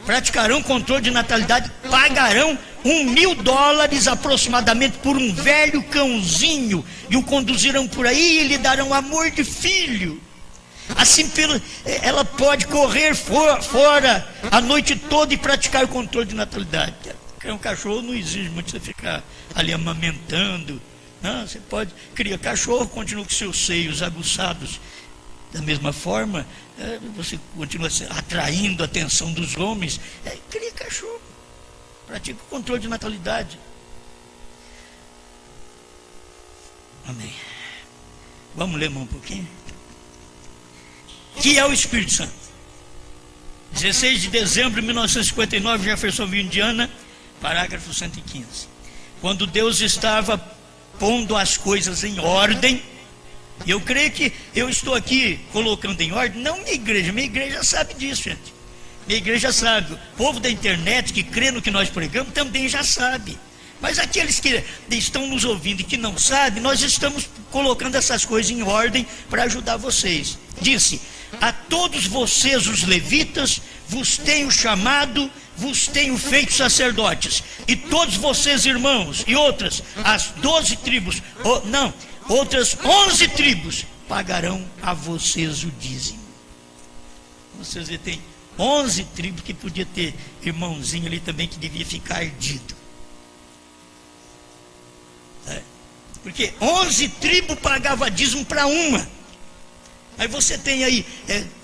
Praticarão controle de natalidade, pagarão $1.000 aproximadamente por um velho cãozinho, e o conduzirão por aí e lhe darão amor de filho. Assim, ela pode correr fora a noite toda e praticar o controle de natalidade. Um cachorro não exige muito você ficar ali amamentando. Não, você pode criar cachorro, continua com seus seios aguçados. Da mesma forma, você continua atraindo a atenção dos homens. Cria cachorro. Pratica o controle de natalidade. Amém. Vamos ler mais um pouquinho? Que é o Espírito Santo. 16 de dezembro de 1959, Jeffersonville, Indiana, parágrafo 115. Quando Deus estava pondo as coisas em ordem, eu creio que eu estou aqui colocando em ordem, não minha igreja sabe disso, gente. Minha igreja sabe, o povo da internet que crê no que nós pregamos também já sabe. Mas aqueles que estão nos ouvindo e que não sabem, nós estamos colocando essas coisas em ordem para ajudar vocês. Disse: a todos vocês, os levitas, vos tenho chamado, vos tenho feito sacerdotes. E todos vocês, irmãos, e outras, as 12 tribos, outras 11 tribos, pagarão a vocês o dízimo. Vocês veem, tem 11 tribos que podia ter irmãozinho ali também que devia ficar ardido. Porque 11 tribos pagavam dízimo para uma. Aí você tem aí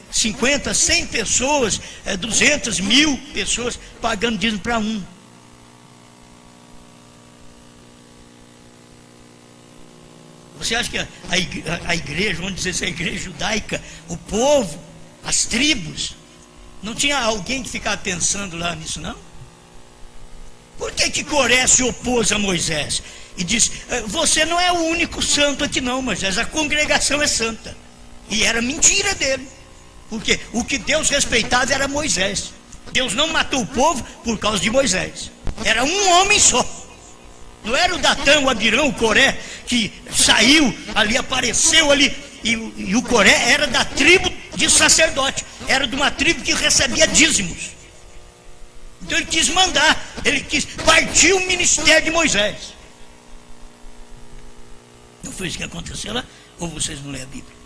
50, 100 pessoas, 200, 1000 pessoas pagando dízimo para um. Você acha que a igreja, vamos dizer assim, a igreja judaica, o povo, as tribos, não tinha alguém que ficava pensando lá nisso, não? Por que Coré se opôs a Moisés? E disse: você não é o único santo aqui não, Moisés, a congregação é santa. E era mentira dele, porque o que Deus respeitava era Moisés. Deus não matou o povo por causa de Moisés. Era um homem só. Não era o Datã, o Abirão, o Coré, que saiu ali, apareceu ali. E o Coré era da tribo de sacerdote. Era de uma tribo que recebia dízimos. Então ele quis mandar, ele quis partir o ministério de Moisés. Não foi isso que aconteceu lá? Ou vocês não lêem a Bíblia?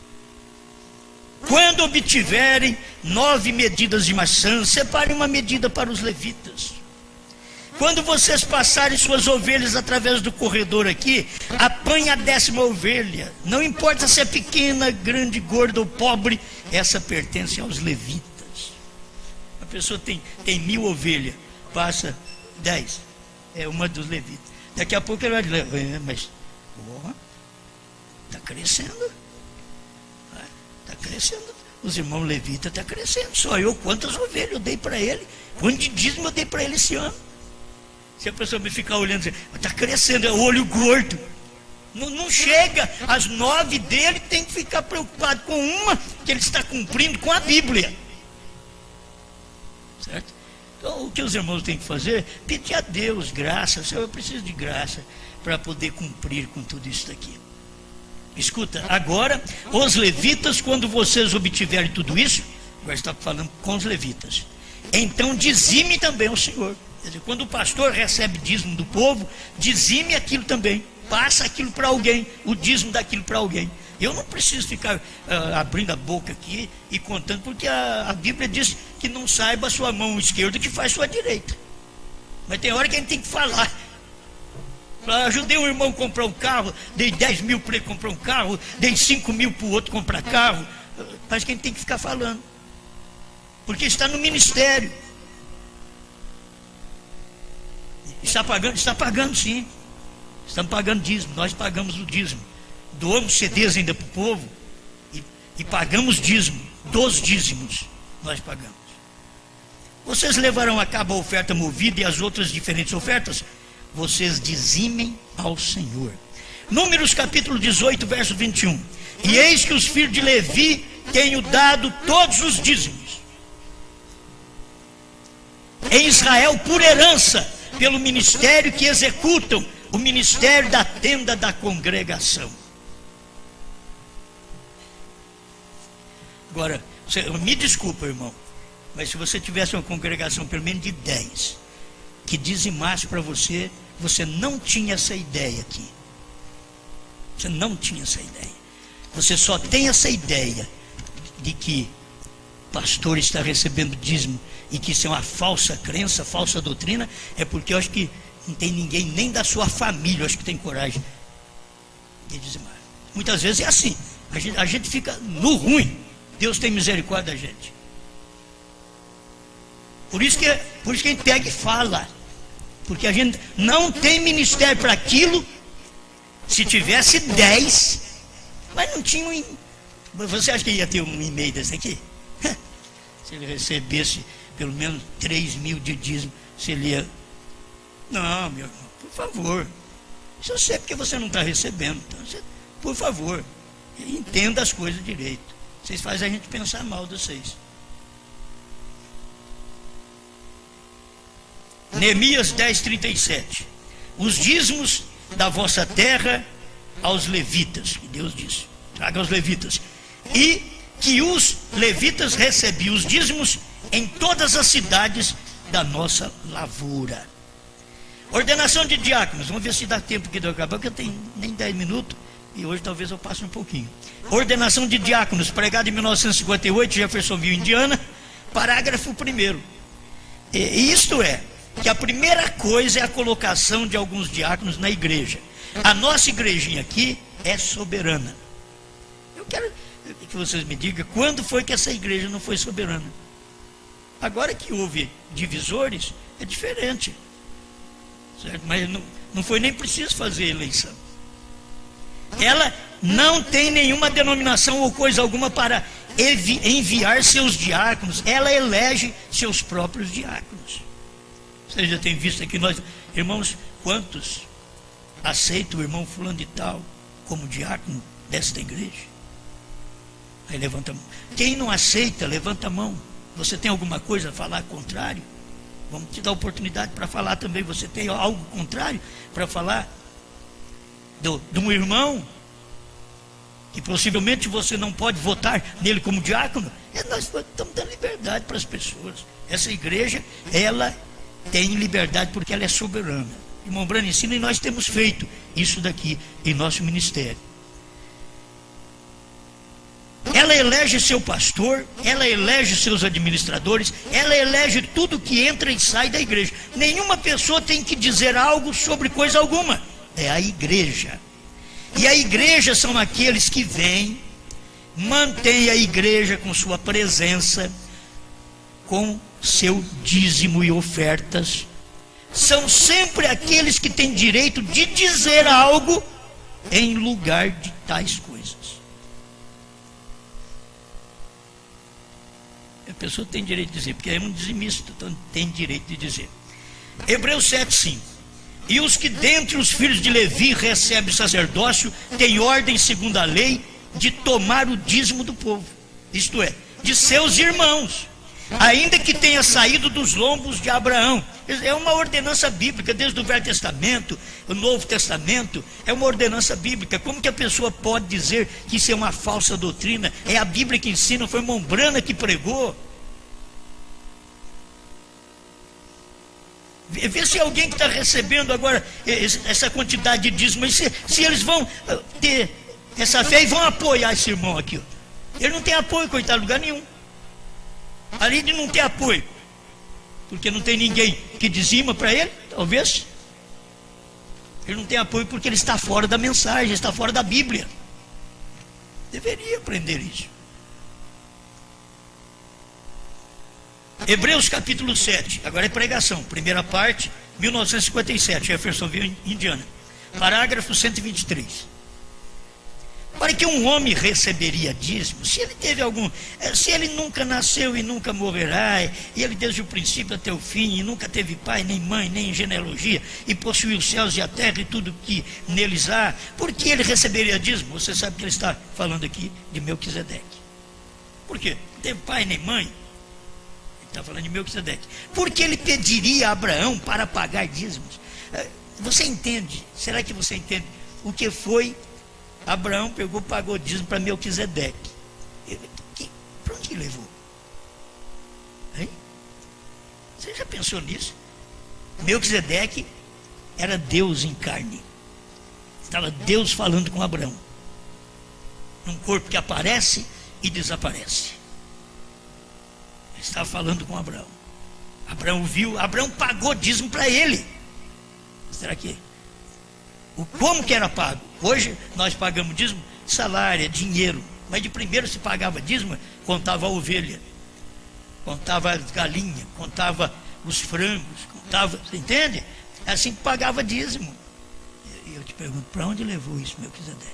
Quando obtiverem 9 medidas de maçã, separem uma medida para os levitas. Quando vocês passarem suas ovelhas através do corredor aqui, apanhe a 10ª ovelha. Não importa se é pequena, grande, gorda ou pobre, essa pertence aos levitas. A pessoa tem 1000 ovelhas, passa 10, é uma dos levitas. Daqui a pouco ele vai dizer: mas está crescendo. Está crescendo. Os irmãos levitas estão crescendo. Só eu, quantas ovelhas eu dei para ele? Quanto de dízimo eu dei para ele esse ano? Se a pessoa me ficar olhando e dizer: está crescendo, é o olho gordo. Não chega. As 9 dele, tem que ficar preocupado com uma que ele está cumprindo com a Bíblia. Certo? Então o que os irmãos têm que fazer? Pedir a Deus graça. Senhor, eu preciso de graça para poder cumprir com tudo isso daqui. Escuta, agora os levitas, quando vocês obtiverem tudo isso, agora está falando com os levitas, então dizime também ao Senhor. Quer dizer, quando o pastor recebe dízimo do povo, dizime aquilo também, passa aquilo para alguém, o dízimo daquilo para alguém. Eu não preciso ficar abrindo a boca aqui e contando, porque a Bíblia diz que não saiba a sua mão esquerda o que faz sua direita. Mas tem hora que a gente tem que falar. Ajudei um irmão a comprar um carro, dei 10 mil para ele comprar um carro, dei 5 mil para o outro comprar carro. Mas que a gente tem que ficar falando. Porque está no ministério. Está pagando sim. Estamos pagando dízimo, nós pagamos o dízimo. Doamos CDs ainda para o povo e pagamos dízimo, dos dízimos nós pagamos. Vocês levarão a cabo a oferta movida e as outras diferentes ofertas? Vocês dizimem ao Senhor. Números capítulo 18, verso 21. E eis que os filhos de Levi tenho dado todos os dízimos em Israel por herança, pelo ministério que executam, o ministério da tenda da congregação. Agora, me desculpa, irmão, mas se você tivesse uma congregação pelo menos de 10 que dizimasse para você, você não tinha essa ideia aqui. Você não tinha essa ideia. Você só tem essa ideia de que o pastor está recebendo dízimo e que isso é uma falsa crença, falsa doutrina, é porque eu acho que não tem ninguém nem da sua família, eu acho que tem coragem de dizimar. Muitas vezes é assim, a gente fica no ruim. Deus tem misericórdia da gente. Por isso que a gente pega e fala. Porque a gente não tem ministério para aquilo. Se tivesse 10, mas não tinha um. Você acha que ia ter um e-mail desse aqui? Se ele recebesse pelo menos 3 mil de dízimo, se ele ia. Não, meu irmão, por favor. Isso eu sei porque você não está recebendo. Então, por favor, entenda as coisas direito. Vocês fazem a gente pensar mal de vocês. Neemias 10:37. Os dízimos da vossa terra aos levitas, que Deus disse, traga aos levitas, e que os levitas recebiam os dízimos em todas as cidades da nossa lavoura. Ordenação de diáconos, vamos ver se dá tempo que de eu acabar, porque eu tenho nem 10 minutos e hoje talvez eu passe um pouquinho. Ordenação de diáconos, pregado em 1958, Jeffersonville, Indiana, parágrafo 1º. E isto é, que a primeira coisa é a colocação de alguns diáconos na igreja. A nossa igrejinha aqui é soberana. Eu quero que vocês me digam quando foi que essa igreja não foi soberana. Agora que houve divisores, é diferente, certo? Mas não foi nem preciso fazer eleição. Ela não tem nenhuma denominação ou coisa alguma para enviar seus diáconos. Ela elege seus próprios diáconos. Você já tem visto aqui nós, irmãos, quantos aceitam o irmão fulano de tal como diácono desta igreja? Aí levanta a mão. Quem não aceita, levanta a mão. Você tem alguma coisa a falar contrário? Vamos te dar oportunidade para falar também. Você tem algo contrário para falar de um irmão que possivelmente você não pode votar nele como diácono? Nós estamos dando liberdade para as pessoas. Essa igreja, ela tem liberdade porque ela é soberana. Irmão Brano ensina e nós temos feito isso daqui em nosso ministério. Ela elege seu pastor, ela elege seus administradores, ela elege tudo que entra e sai da igreja. Nenhuma pessoa tem que dizer algo sobre coisa alguma. É a igreja. E a igreja são aqueles que vêm, mantêm a igreja com sua presença, com seu dízimo e ofertas. São sempre aqueles que têm direito de dizer algo em lugar de tais coisas. A pessoa tem direito de dizer, porque é um dizimista, então tem direito de dizer. Hebreus 7:5. E os que dentre os filhos de Levi recebem sacerdócio têm ordem segundo a lei de tomar o dízimo do povo, isto é, de seus irmãos, ainda que tenha saído dos lombos de Abraão. É uma ordenança bíblica, desde o Velho Testamento, o Novo Testamento, é uma ordenança bíblica. Como que a pessoa pode dizer que isso é uma falsa doutrina? É a Bíblia que ensina, foi Mombrana que pregou. Vê se alguém que está recebendo agora essa quantidade de dízimo, se eles vão ter essa fé e vão apoiar esse irmão aqui. Ele não tem apoio, coitado, lugar nenhum. Ali ele não tem apoio, porque não tem ninguém que dizima para ele. Talvez ele não tem apoio porque ele está fora da mensagem, está fora da Bíblia. Deveria aprender isso. Hebreus capítulo 7, agora é pregação, primeira parte, 1957, Jeffersonville, Indiana. Parágrafo 123. Para que um homem receberia dízimo, se ele teve algum, se ele nunca nasceu e nunca morrerá, e ele desde o princípio até o fim, e nunca teve pai, nem mãe, nem genealogia, e possuiu os céus e a terra e tudo que neles há, por que ele receberia dízimo? Você sabe que ele está falando aqui de Melquisedeque. Por quê? Não teve pai nem mãe. Ele está falando de Melquisedeque. Por que ele pediria a Abraão para pagar dízimos? Você entende? Será que você entende o que foi? Abraão pegou, pagou dízimo para Melquisedeque. Para onde ele levou? Hein? Você já pensou nisso? Melquisedeque era Deus em carne. Estava Deus falando com Abraão. Num corpo que aparece e desaparece. Ele estava falando com Abraão. Abraão viu, Abraão pagou dízimo para ele. Será que como que era pago? Hoje nós pagamos dízimo, salário, é dinheiro. Mas de primeiro se pagava dízimo, contava a ovelha, contava as galinhas, contava os frangos, contava, você entende? É assim que pagava dízimo. E eu te pergunto, para onde levou isso, Melquisedeque?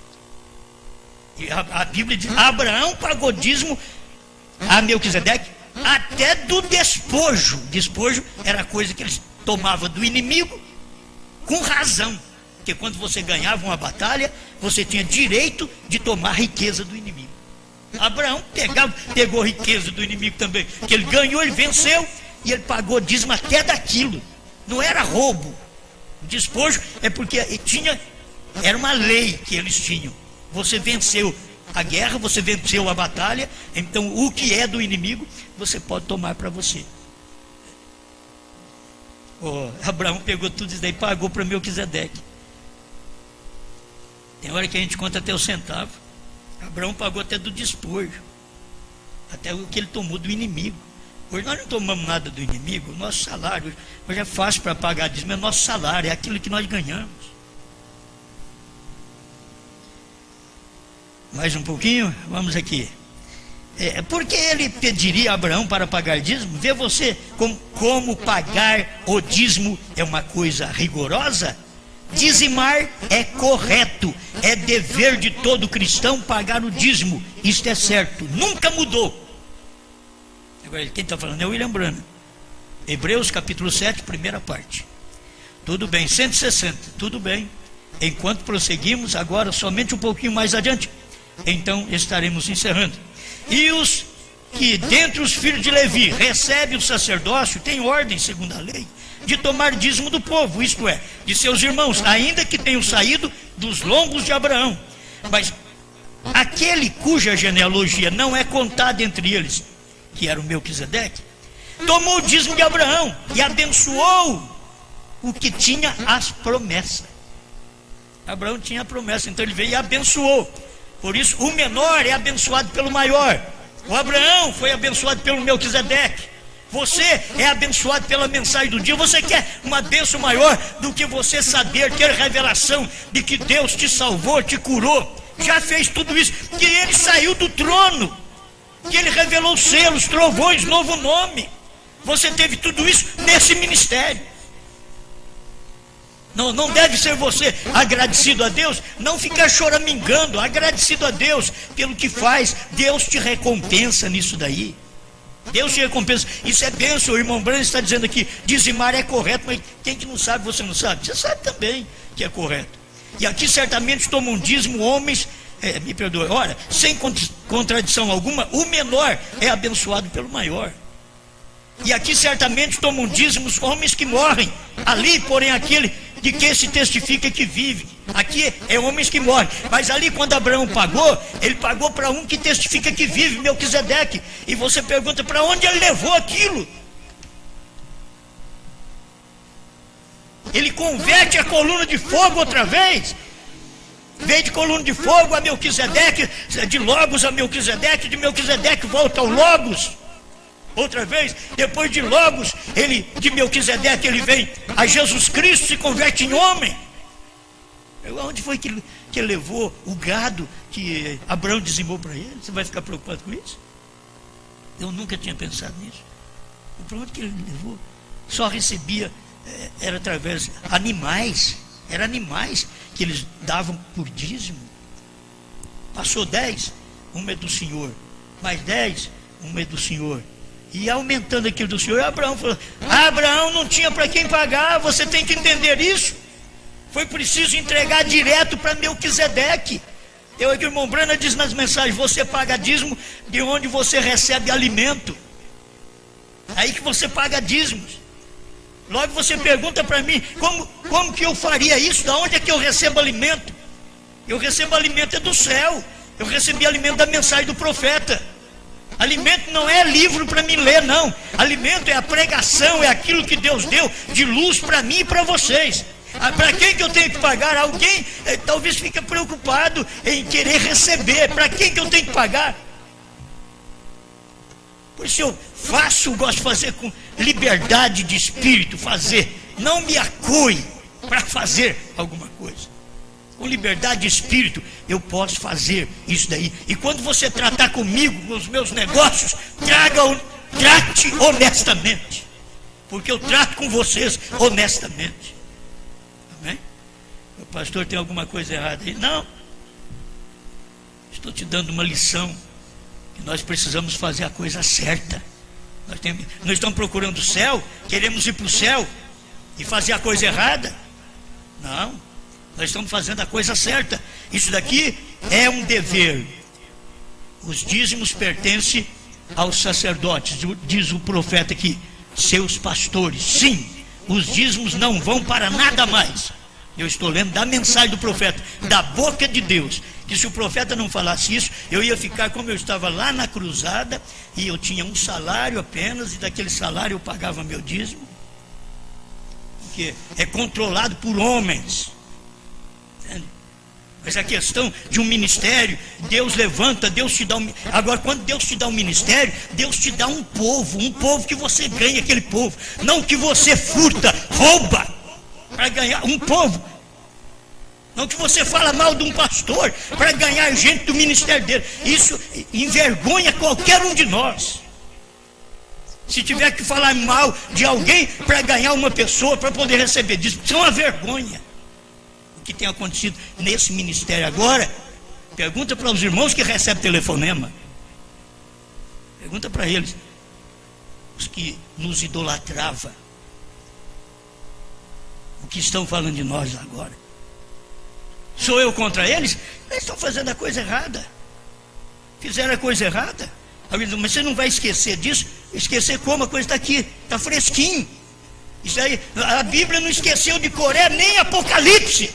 E a Bíblia diz, Abraão pagou dízimo a Melquisedeque até do despojo. Despojo era coisa que eles tomavam do inimigo com razão. Porque quando você ganhava uma batalha, você tinha direito de tomar a riqueza do inimigo. Abraão pegou a riqueza do inimigo também, que ele ganhou, ele venceu, e ele pagou dízimo até daquilo. Não era roubo. O despojo é porque era uma lei que eles tinham. Você venceu a guerra, você venceu a batalha, então o que é do inimigo, você pode tomar para você. Abraão pegou tudo isso daí e pagou para Melquisedeque. Tem hora que a gente conta até o centavo. Abraão pagou até do despojo, até o que ele tomou do inimigo. Hoje nós não tomamos nada do inimigo. O nosso salário, hoje é fácil para pagar dízimo, é nosso salário, é aquilo que nós ganhamos. Mais um pouquinho, vamos aqui. Por que ele pediria a Abraão para pagar dízimo? Vê você como pagar o dízimo é uma coisa rigorosa? Dizimar é correto, é dever de todo cristão pagar o dízimo, isto é certo, nunca mudou. Agora quem está falando é o William Branham. Hebreus capítulo 7, primeira parte. Tudo bem, 160, tudo bem. Enquanto prosseguimos, agora somente um pouquinho mais adiante, então estaremos encerrando. E os que dentre os filhos de Levi recebem o sacerdócio, têm ordem segundo a lei, de tomar dízimo do povo, isto é, de seus irmãos, ainda que tenham saído dos lombos de Abraão. Mas aquele cuja genealogia não é contada entre eles, que era o Melquisedeque, tomou o dízimo de Abraão e abençoou o que tinha as promessas. Abraão tinha a promessa, então ele veio e abençoou. Por isso o menor é abençoado pelo maior. O Abraão foi abençoado pelo Melquisedeque. Você é abençoado pela mensagem do dia. Você quer uma bênção maior do que você saber, ter revelação de que Deus te salvou, te curou, já fez tudo isso, que ele saiu do trono, que ele revelou selos, trovões, novo nome. Você teve tudo isso nesse ministério. Não deve ser você agradecido a Deus, não ficar choramingando, agradecido a Deus pelo que faz. Deus te recompensa nisso daí. Deus te recompensa. Isso é bênção. O irmão Branham está dizendo aqui, dizimar é correto, mas quem que não sabe, você não sabe? Você sabe também que é correto. E aqui certamente tomam dízimo homens, me perdoe, ora, sem contradição alguma, o menor é abençoado pelo maior. E aqui certamente tomam dízimos homens que morrem. Ali, porém, aquele de quem se testifica que vive. Aqui é homens que morrem. Mas ali, quando Abraão pagou, ele pagou para um que testifica que vive, Melquisedeque. E você pergunta, para onde ele levou aquilo? Ele converte a coluna de fogo outra vez. Veio de coluna de fogo a Melquisedeque, de Logos a Melquisedeque, de Melquisedeque volta ao Logos. Outra vez, depois de Logos, de Melquisedeque, ele vem a Jesus Cristo, se converte em homem. Onde foi que ele levou o gado que Abraão dizimou para ele? Você vai ficar preocupado com isso? Eu nunca tinha pensado nisso. Para onde que ele levou? Só recebia, era através animais. Eram animais que eles davam por dízimo. Passou 10, uma é do Senhor. Mais 10, uma é do Senhor. E aumentando aquilo do Senhor, Abraão falou: Abraão não tinha para quem pagar, você tem que entender isso. Foi preciso entregar direto para Melquisedeque. O irmão Brana diz nas mensagens: você paga dízimo de onde você recebe alimento. Aí que você paga dízimos. Logo você pergunta para mim: como que eu faria isso? Da onde é que eu recebo alimento? Eu recebo alimento do céu. Eu recebi alimento da mensagem do profeta. Alimento não é livro para mim ler, não. Alimento é a pregação, é aquilo que Deus deu de luz para mim e para vocês. Para quem que eu tenho que pagar? Alguém talvez fique preocupado em querer receber. Para quem que eu tenho que pagar? Por isso eu gosto de fazer com liberdade de espírito, não me acue para fazer alguma coisa. Com liberdade de espírito eu posso fazer isso daí. E quando você tratar comigo, com os meus negócios, trate honestamente, porque eu trato com vocês honestamente. Amém? O pastor, tem alguma coisa errada aí? Não. Estou te dando uma lição, que nós precisamos fazer a coisa certa. Nós estamos procurando o céu, queremos ir para o céu e fazer a coisa errada? Não, nós estamos fazendo a coisa certa. Isso daqui é um dever. Os dízimos pertencem aos sacerdotes, diz o profeta aqui, seus pastores. Sim, os dízimos não vão para nada mais. Eu estou lendo da mensagem do profeta, da boca de Deus, que se o profeta não falasse isso, eu ia ficar como eu estava lá na cruzada, e eu tinha um salário apenas, e daquele salário eu pagava meu dízimo, porque é controlado por homens. Entende? Mas a questão de um ministério, Deus levanta, Deus te dá um... Agora, quando Deus te dá um ministério, Deus te dá um povo que você ganha aquele povo, não que você furta, rouba para ganhar um povo, não que você fala mal de um pastor para ganhar gente do ministério dele. Isso envergonha qualquer um de nós. Se tiver que falar mal de alguém para ganhar uma pessoa, para poder receber dízimo, isso é uma vergonha. O que tem acontecido nesse ministério agora, pergunta para os irmãos que recebem telefonema, pergunta para eles, os que nos idolatravam, o que estão falando de nós agora. Sou eu contra eles? Eles estão fazendo a coisa errada. Fizeram a coisa errada. Mas você não vai esquecer disso? Esquecer como? A coisa está aqui, está fresquinho. Isso aí, a Bíblia não esqueceu de Coré, nem Apocalipse.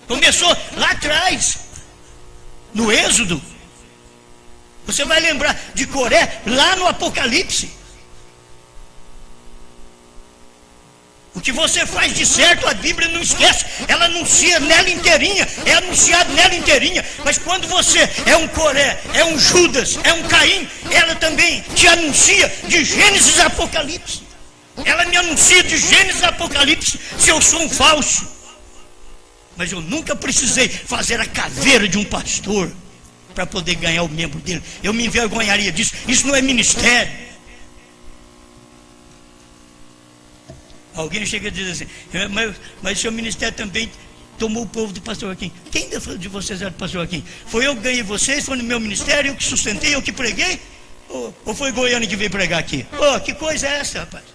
Começou lá atrás, no Êxodo. Você vai lembrar de Coré lá no Apocalipse. O que você faz de certo, a Bíblia não esquece. Ela anuncia nela inteirinha, é anunciado nela inteirinha. Mas quando você é um Coré, é um Judas, é um Caim, ela também te anuncia de Gênesis a Apocalipse. Ela me anuncia de Gênesis a Apocalipse se eu sou um falso. Mas eu nunca precisei fazer a caveira de um pastor para poder ganhar o membro dele. Eu me envergonharia disso. Isso não é ministério. Alguém chega a dizer assim, mas seu ministério também tomou o povo do pastor Joaquim. Quem de vocês era do pastor Joaquim? Foi eu que ganhei vocês, foi no meu ministério, eu que sustentei, eu que preguei? Ou foi Goiânia que veio pregar aqui? Que coisa é essa, rapaz?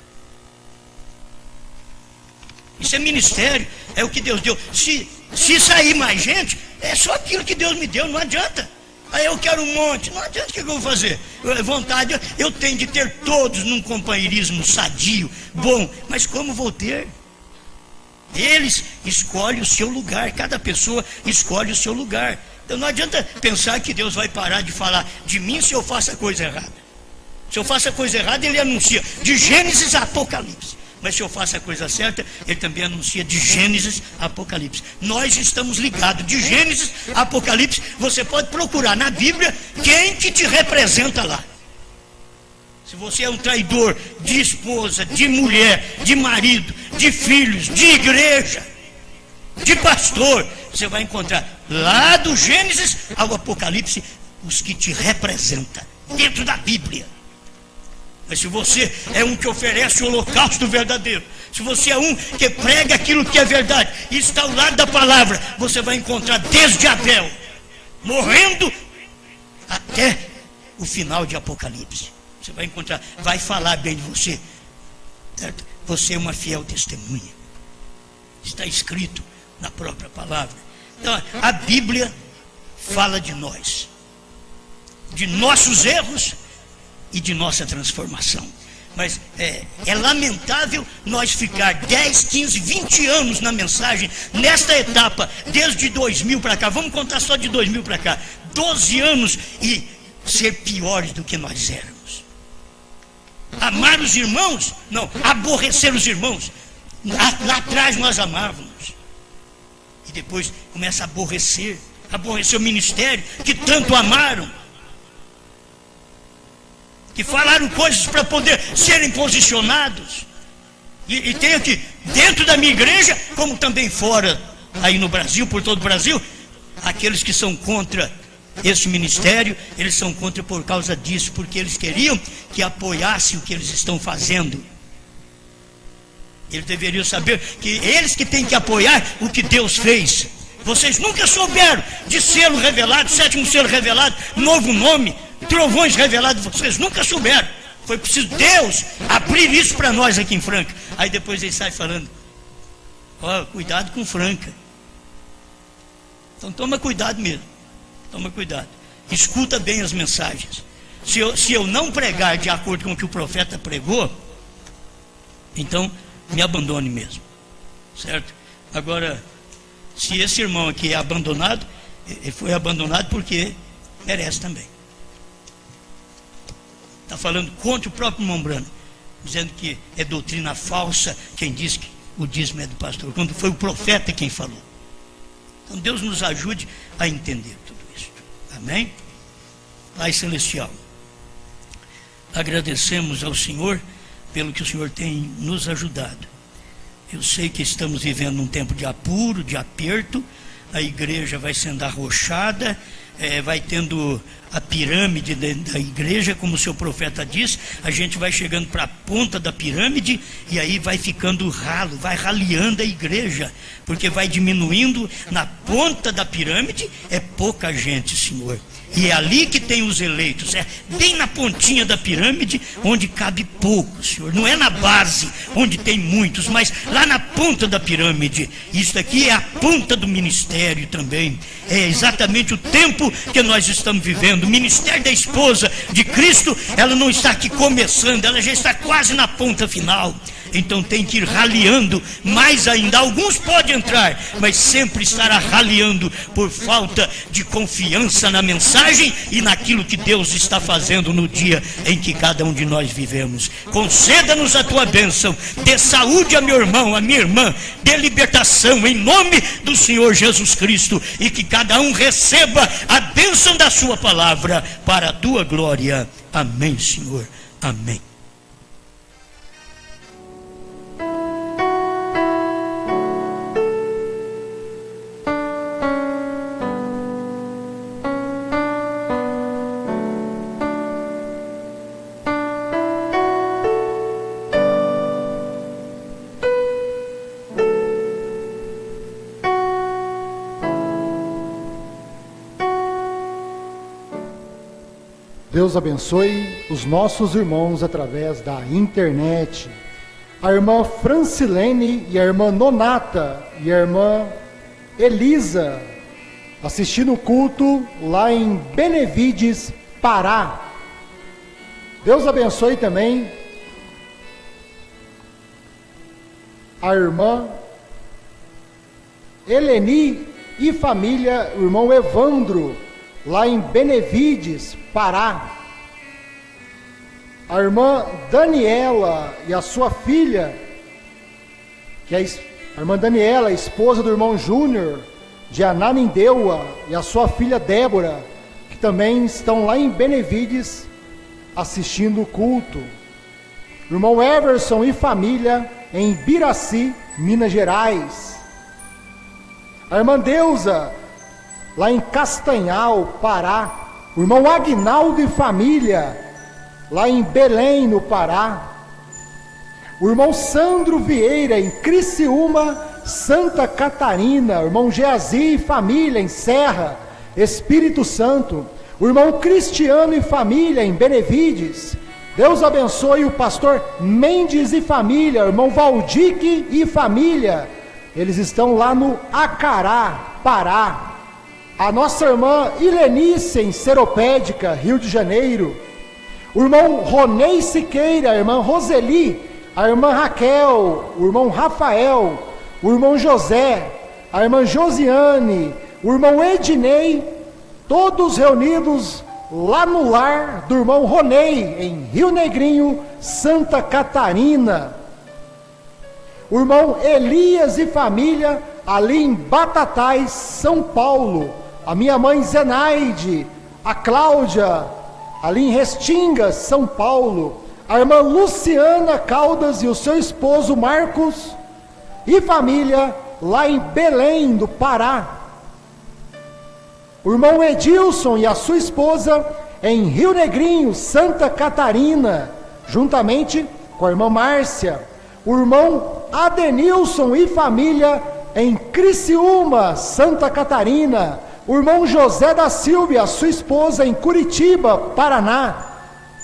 Isso é ministério, é o que Deus deu. Se sair mais gente, é só aquilo que Deus me deu, não adianta. Aí eu quero um monte, não adianta, o que eu vou fazer? Vontade, eu tenho de ter todos num companheirismo sadio, bom, mas como vou ter? Eles escolhem o seu lugar, cada pessoa escolhe o seu lugar. Então não adianta pensar que Deus vai parar de falar de mim se eu faço a coisa errada. Se eu faço a coisa errada, Ele anuncia de Gênesis a Apocalipse. Mas se eu faço a coisa certa, Ele também anuncia de Gênesis a Apocalipse. Nós estamos ligados de Gênesis a Apocalipse. Você pode procurar na Bíblia quem que te representa lá. Se você é um traidor de esposa, de mulher, de marido, de filhos, de igreja, de pastor, você vai encontrar lá do Gênesis ao Apocalipse os que te representam dentro da Bíblia. Mas se você é um que oferece o holocausto verdadeiro, se você é um que prega aquilo que é verdade e está ao lado da palavra, você vai encontrar desde Abel, morrendo, até o final de Apocalipse. Você vai encontrar, vai falar bem de você, certo? Você é uma fiel testemunha. Está escrito na própria palavra. Então, a Bíblia fala de nós, de nossos erros e de nossa transformação. Mas é lamentável nós ficar 10, 15, 20 anos na mensagem, nesta etapa, desde 2000 para cá, vamos contar só de 2000 para cá, 12 anos, e ser piores do que nós éramos. Amar os irmãos? Não, aborrecer os irmãos. Lá atrás nós amávamos, e depois começa a aborrecer o ministério que tanto amaram, que falaram coisas para poder serem posicionados. E tem aqui, dentro da minha igreja, como também fora, aí no Brasil, por todo o Brasil, aqueles que são contra esse ministério, eles são contra por causa disso, porque eles queriam que apoiasse o que eles estão fazendo. Eles deveriam saber que eles que têm que apoiar o que Deus fez. Vocês nunca souberam de selo revelado, 7º selo revelado, novo nome, trovões revelados, vocês nunca souberam. Foi preciso Deus abrir isso para nós aqui em Franca. Aí depois ele sai falando, cuidado com Franca. Então toma cuidado mesmo, toma cuidado, escuta bem as mensagens. Se eu não pregar de acordo com o que o profeta pregou, então me abandone mesmo, certo? Agora, se esse irmão aqui é abandonado, ele foi abandonado porque merece também. Está falando contra o próprio irmão Brano, dizendo que é doutrina falsa quem diz que o dízimo é do pastor, quando foi o profeta quem falou. Então Deus nos ajude a entender tudo isso. Amém? Pai Celestial, agradecemos ao Senhor pelo que o Senhor tem nos ajudado. Eu sei que estamos vivendo um tempo de apuro, de aperto. A igreja vai sendo arrochada, vai tendo a pirâmide da igreja, como o seu profeta diz. A gente vai chegando para a ponta da pirâmide e aí vai ficando ralo, vai raleando a igreja, porque vai diminuindo. Na ponta da pirâmide é pouca gente, Senhor, e é ali que tem os eleitos, é bem na pontinha da pirâmide onde cabe pouco, Senhor. Não é na base onde tem muitos, mas lá na ponta da pirâmide. Isso aqui é a ponta do ministério também. É exatamente o tempo que nós estamos vivendo. O ministério da esposa de Cristo, ela não está aqui começando, ela já está quase na ponta final. Então tem que ir raleando mais ainda. Alguns podem entrar, mas sempre estará raleando por falta de confiança na mensagem e naquilo que Deus está fazendo no dia em que cada um de nós vivemos. Conceda-nos a tua bênção, dê saúde a meu irmão, a minha irmã, dê libertação em nome do Senhor Jesus Cristo, e que cada um receba a bênção da sua palavra para a tua glória. Amém, Senhor. Amém. Deus abençoe os nossos irmãos através da internet. A irmã Francilene e a irmã Nonata e a irmã Elisa assistindo o culto lá em Benevides, Pará. Deus abençoe também a irmã Eleni e família, o irmão Evandro, lá em Benevides, Pará. A irmã Daniela e a sua filha, que é a irmã Daniela, esposa do irmão Júnior, de Ananindeua, e a sua filha Débora, que também estão lá em Benevides, assistindo o culto. O irmão Everson e família em Biraci, Minas Gerais. A irmã Deusa, lá em Castanhal, Pará. O irmão Agnaldo e família, lá em Belém, no Pará. O irmão Sandro Vieira, em Criciúma, Santa Catarina. O irmão Geazi e família, em Serra, Espírito Santo. O irmão Cristiano e família, em Benevides. Deus abençoe o pastor Mendes e família, o irmão Valdique e família. Eles estão lá no Acará, Pará. A nossa irmã Ilenice, em Seropédica, Rio de Janeiro. O irmão Ronei Siqueira, a irmã Roseli, a irmã Raquel, o irmão Rafael, o irmão José, a irmã Josiane, o irmão Ednei, todos reunidos lá no lar do irmão Ronei, em Rio Negrinho, Santa Catarina. O irmão Elias e família, ali em Batatais, São Paulo. A minha mãe Zenaide, a Cláudia, ali em Restingas, São Paulo. A irmã Luciana Caldas e o seu esposo Marcos e família, lá em Belém, do Pará. O irmão Edilson e a sua esposa em Rio Negrinho, Santa Catarina, juntamente com a irmã Márcia. O irmão Adenilson e família em Criciúma, Santa Catarina. O irmão José da Silva e a sua esposa em Curitiba, Paraná.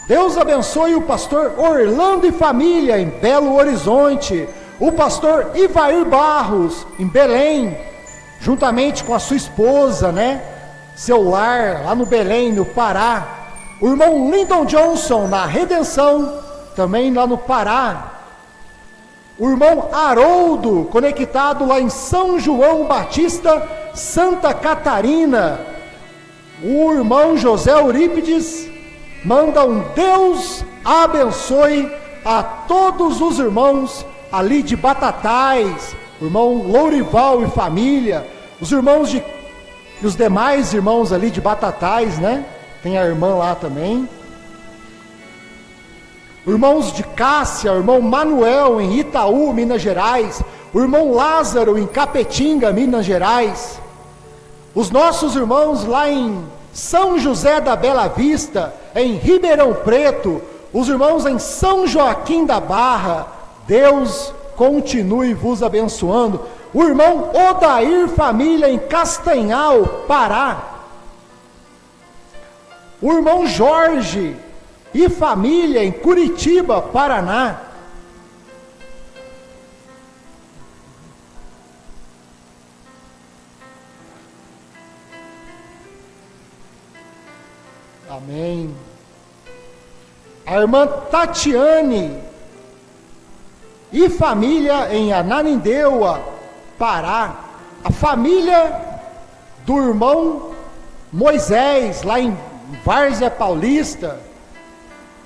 Deus abençoe o pastor Orlando e família em Belo Horizonte. O pastor Ivair Barros em Belém, juntamente com a sua esposa, seu lar, lá no Belém, no Pará. O irmão Lyndon Johnson, na Redenção, também lá no Pará. O irmão Haroldo, conectado lá em São João Batista, Santa Catarina. O irmão José Eurípides manda um Deus abençoe a todos os irmãos ali de Batatais. O irmão Lourival e família. Os irmãos e os demais irmãos ali de Batatais, Tem a irmã lá também. Irmãos de Cássia, o irmão Manuel em Itaú, Minas Gerais. O irmão Lázaro em Capetinga, Minas Gerais. Os nossos irmãos lá em São José da Bela Vista, em Ribeirão Preto. Os irmãos em São Joaquim da Barra. Deus continue vos abençoando. O irmão Odair família em Castanhal, Pará. O irmão Jorge e família em Curitiba, Paraná. Amém. A irmã Tatiane e família em Ananindeua, Pará. A família do irmão Moisés, lá em Várzea Paulista.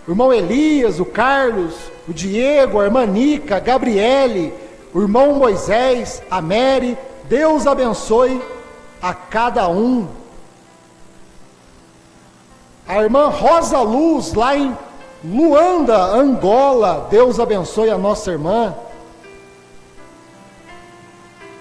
O irmão Elias, o Carlos, o Diego, a irmã Nica, a Gabriele, o irmão Moisés, a Mary. Deus abençoe a cada um. A irmã Rosa Luz, lá em Luanda, Angola. Deus abençoe a nossa irmã.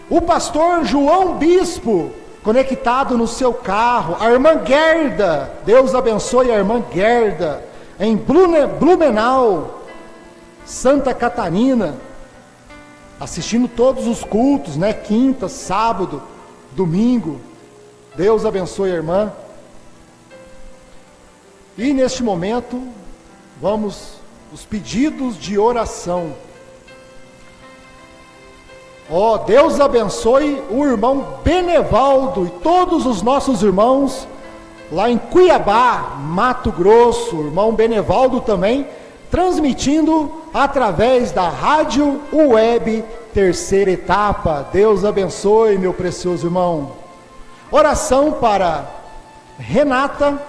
O pastor João Bispo, conectado no seu carro. A irmã Gerda, Deus abençoe a irmã Gerda, em Blumenau, Santa Catarina, assistindo todos os cultos, quinta, sábado, domingo. Deus abençoe a irmã. E neste momento, vamos os pedidos de oração. Deus abençoe o irmão Benevaldo e todos os nossos irmãos lá em Cuiabá, Mato Grosso. O irmão Benevaldo também transmitindo através da rádio web Terceira Etapa. Deus abençoe, meu precioso irmão. Oração para Renata,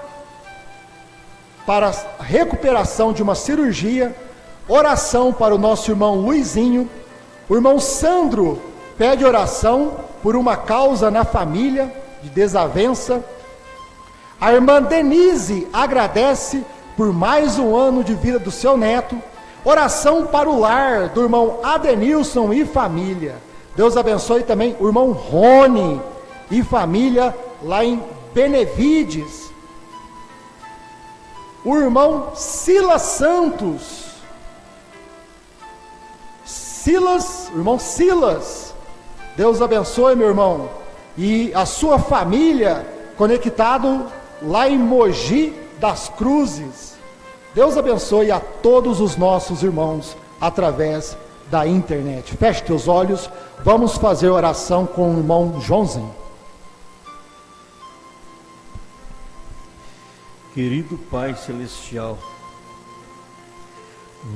para a recuperação de uma cirurgia. Oração para o nosso irmão Luizinho. O irmão Sandro pede oração por uma causa na família de desavença. A irmã Denise agradece por mais um ano de vida do seu neto. Oração para o lar do irmão Adenilson e família. Deus abençoe também o irmão Rony e família lá em Benevides. O irmão Silas Santos. Irmão Silas. Deus abençoe, meu irmão. E a sua família conectado lá em Mogi das Cruzes. Deus abençoe a todos os nossos irmãos através da internet. Feche teus olhos, vamos fazer oração com o irmão Joãozinho. Querido Pai Celestial,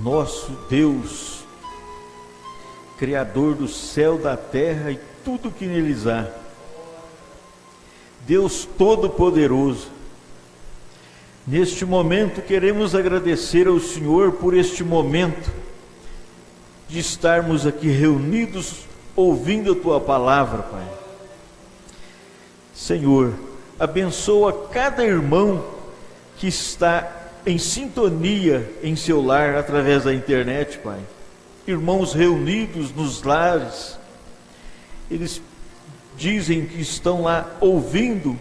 nosso Deus, Criador do céu, da terra e tudo que neles há, Deus Todo-Poderoso, neste momento queremos agradecer ao Senhor por este momento de estarmos aqui reunidos ouvindo a Tua Palavra, Pai. Senhor, abençoa cada irmão que está em sintonia em seu lar através da internet, Pai. Irmãos reunidos nos lares, eles dizem que estão lá ouvindo,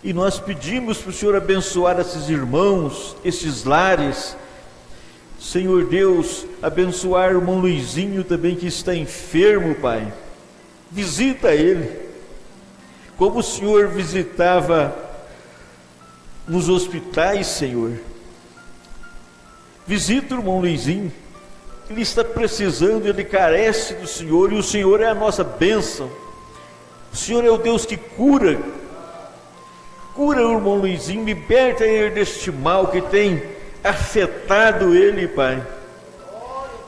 e nós pedimos para o Senhor abençoar esses irmãos, esses lares. Senhor Deus, abençoar o irmão Luizinho também, que está enfermo, Pai. Visita ele, como o Senhor visitava nos hospitais, Senhor. Visita o irmão Luizinho, ele está precisando, ele carece do Senhor, e o Senhor é a nossa bênção. O Senhor é o Deus que cura o irmão Luizinho, liberta ele deste mal que tem afetado ele, Pai.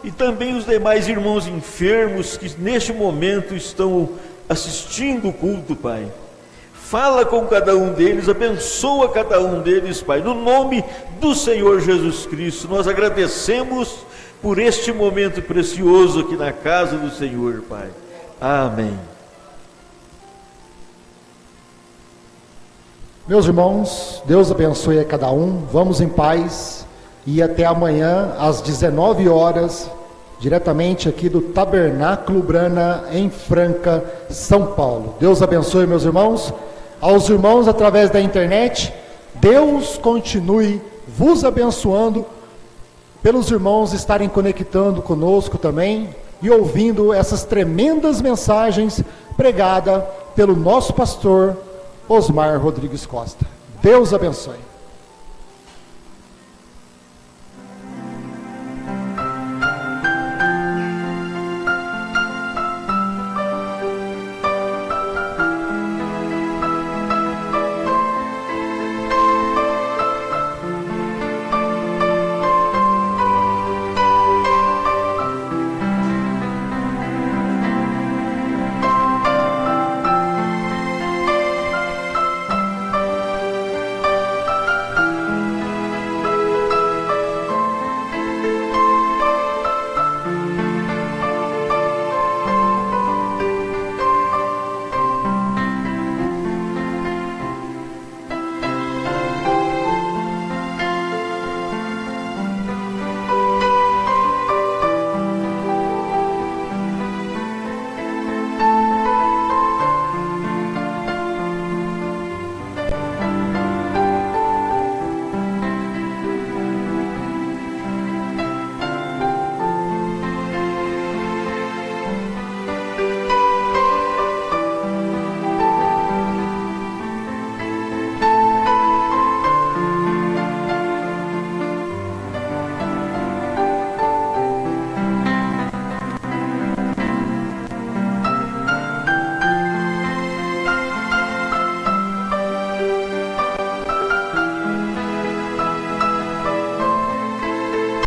E também os demais irmãos enfermos que neste momento estão assistindo o culto, Pai. Fala com cada um deles, abençoa cada um deles, Pai. No nome do Senhor Jesus Cristo, nós agradecemos por este momento precioso aqui na casa do Senhor, Pai. Amém. Meus irmãos, Deus abençoe a cada um. Vamos em paz e até amanhã às 19 horas, diretamente aqui do Tabernáculo Brana, em Franca, São Paulo. Deus abençoe, meus irmãos. Aos irmãos através da internet, Deus continue vos abençoando, pelos irmãos estarem conectando conosco também e ouvindo essas tremendas mensagens pregadas pelo nosso pastor Osmar Rodrigues Costa. Deus abençoe.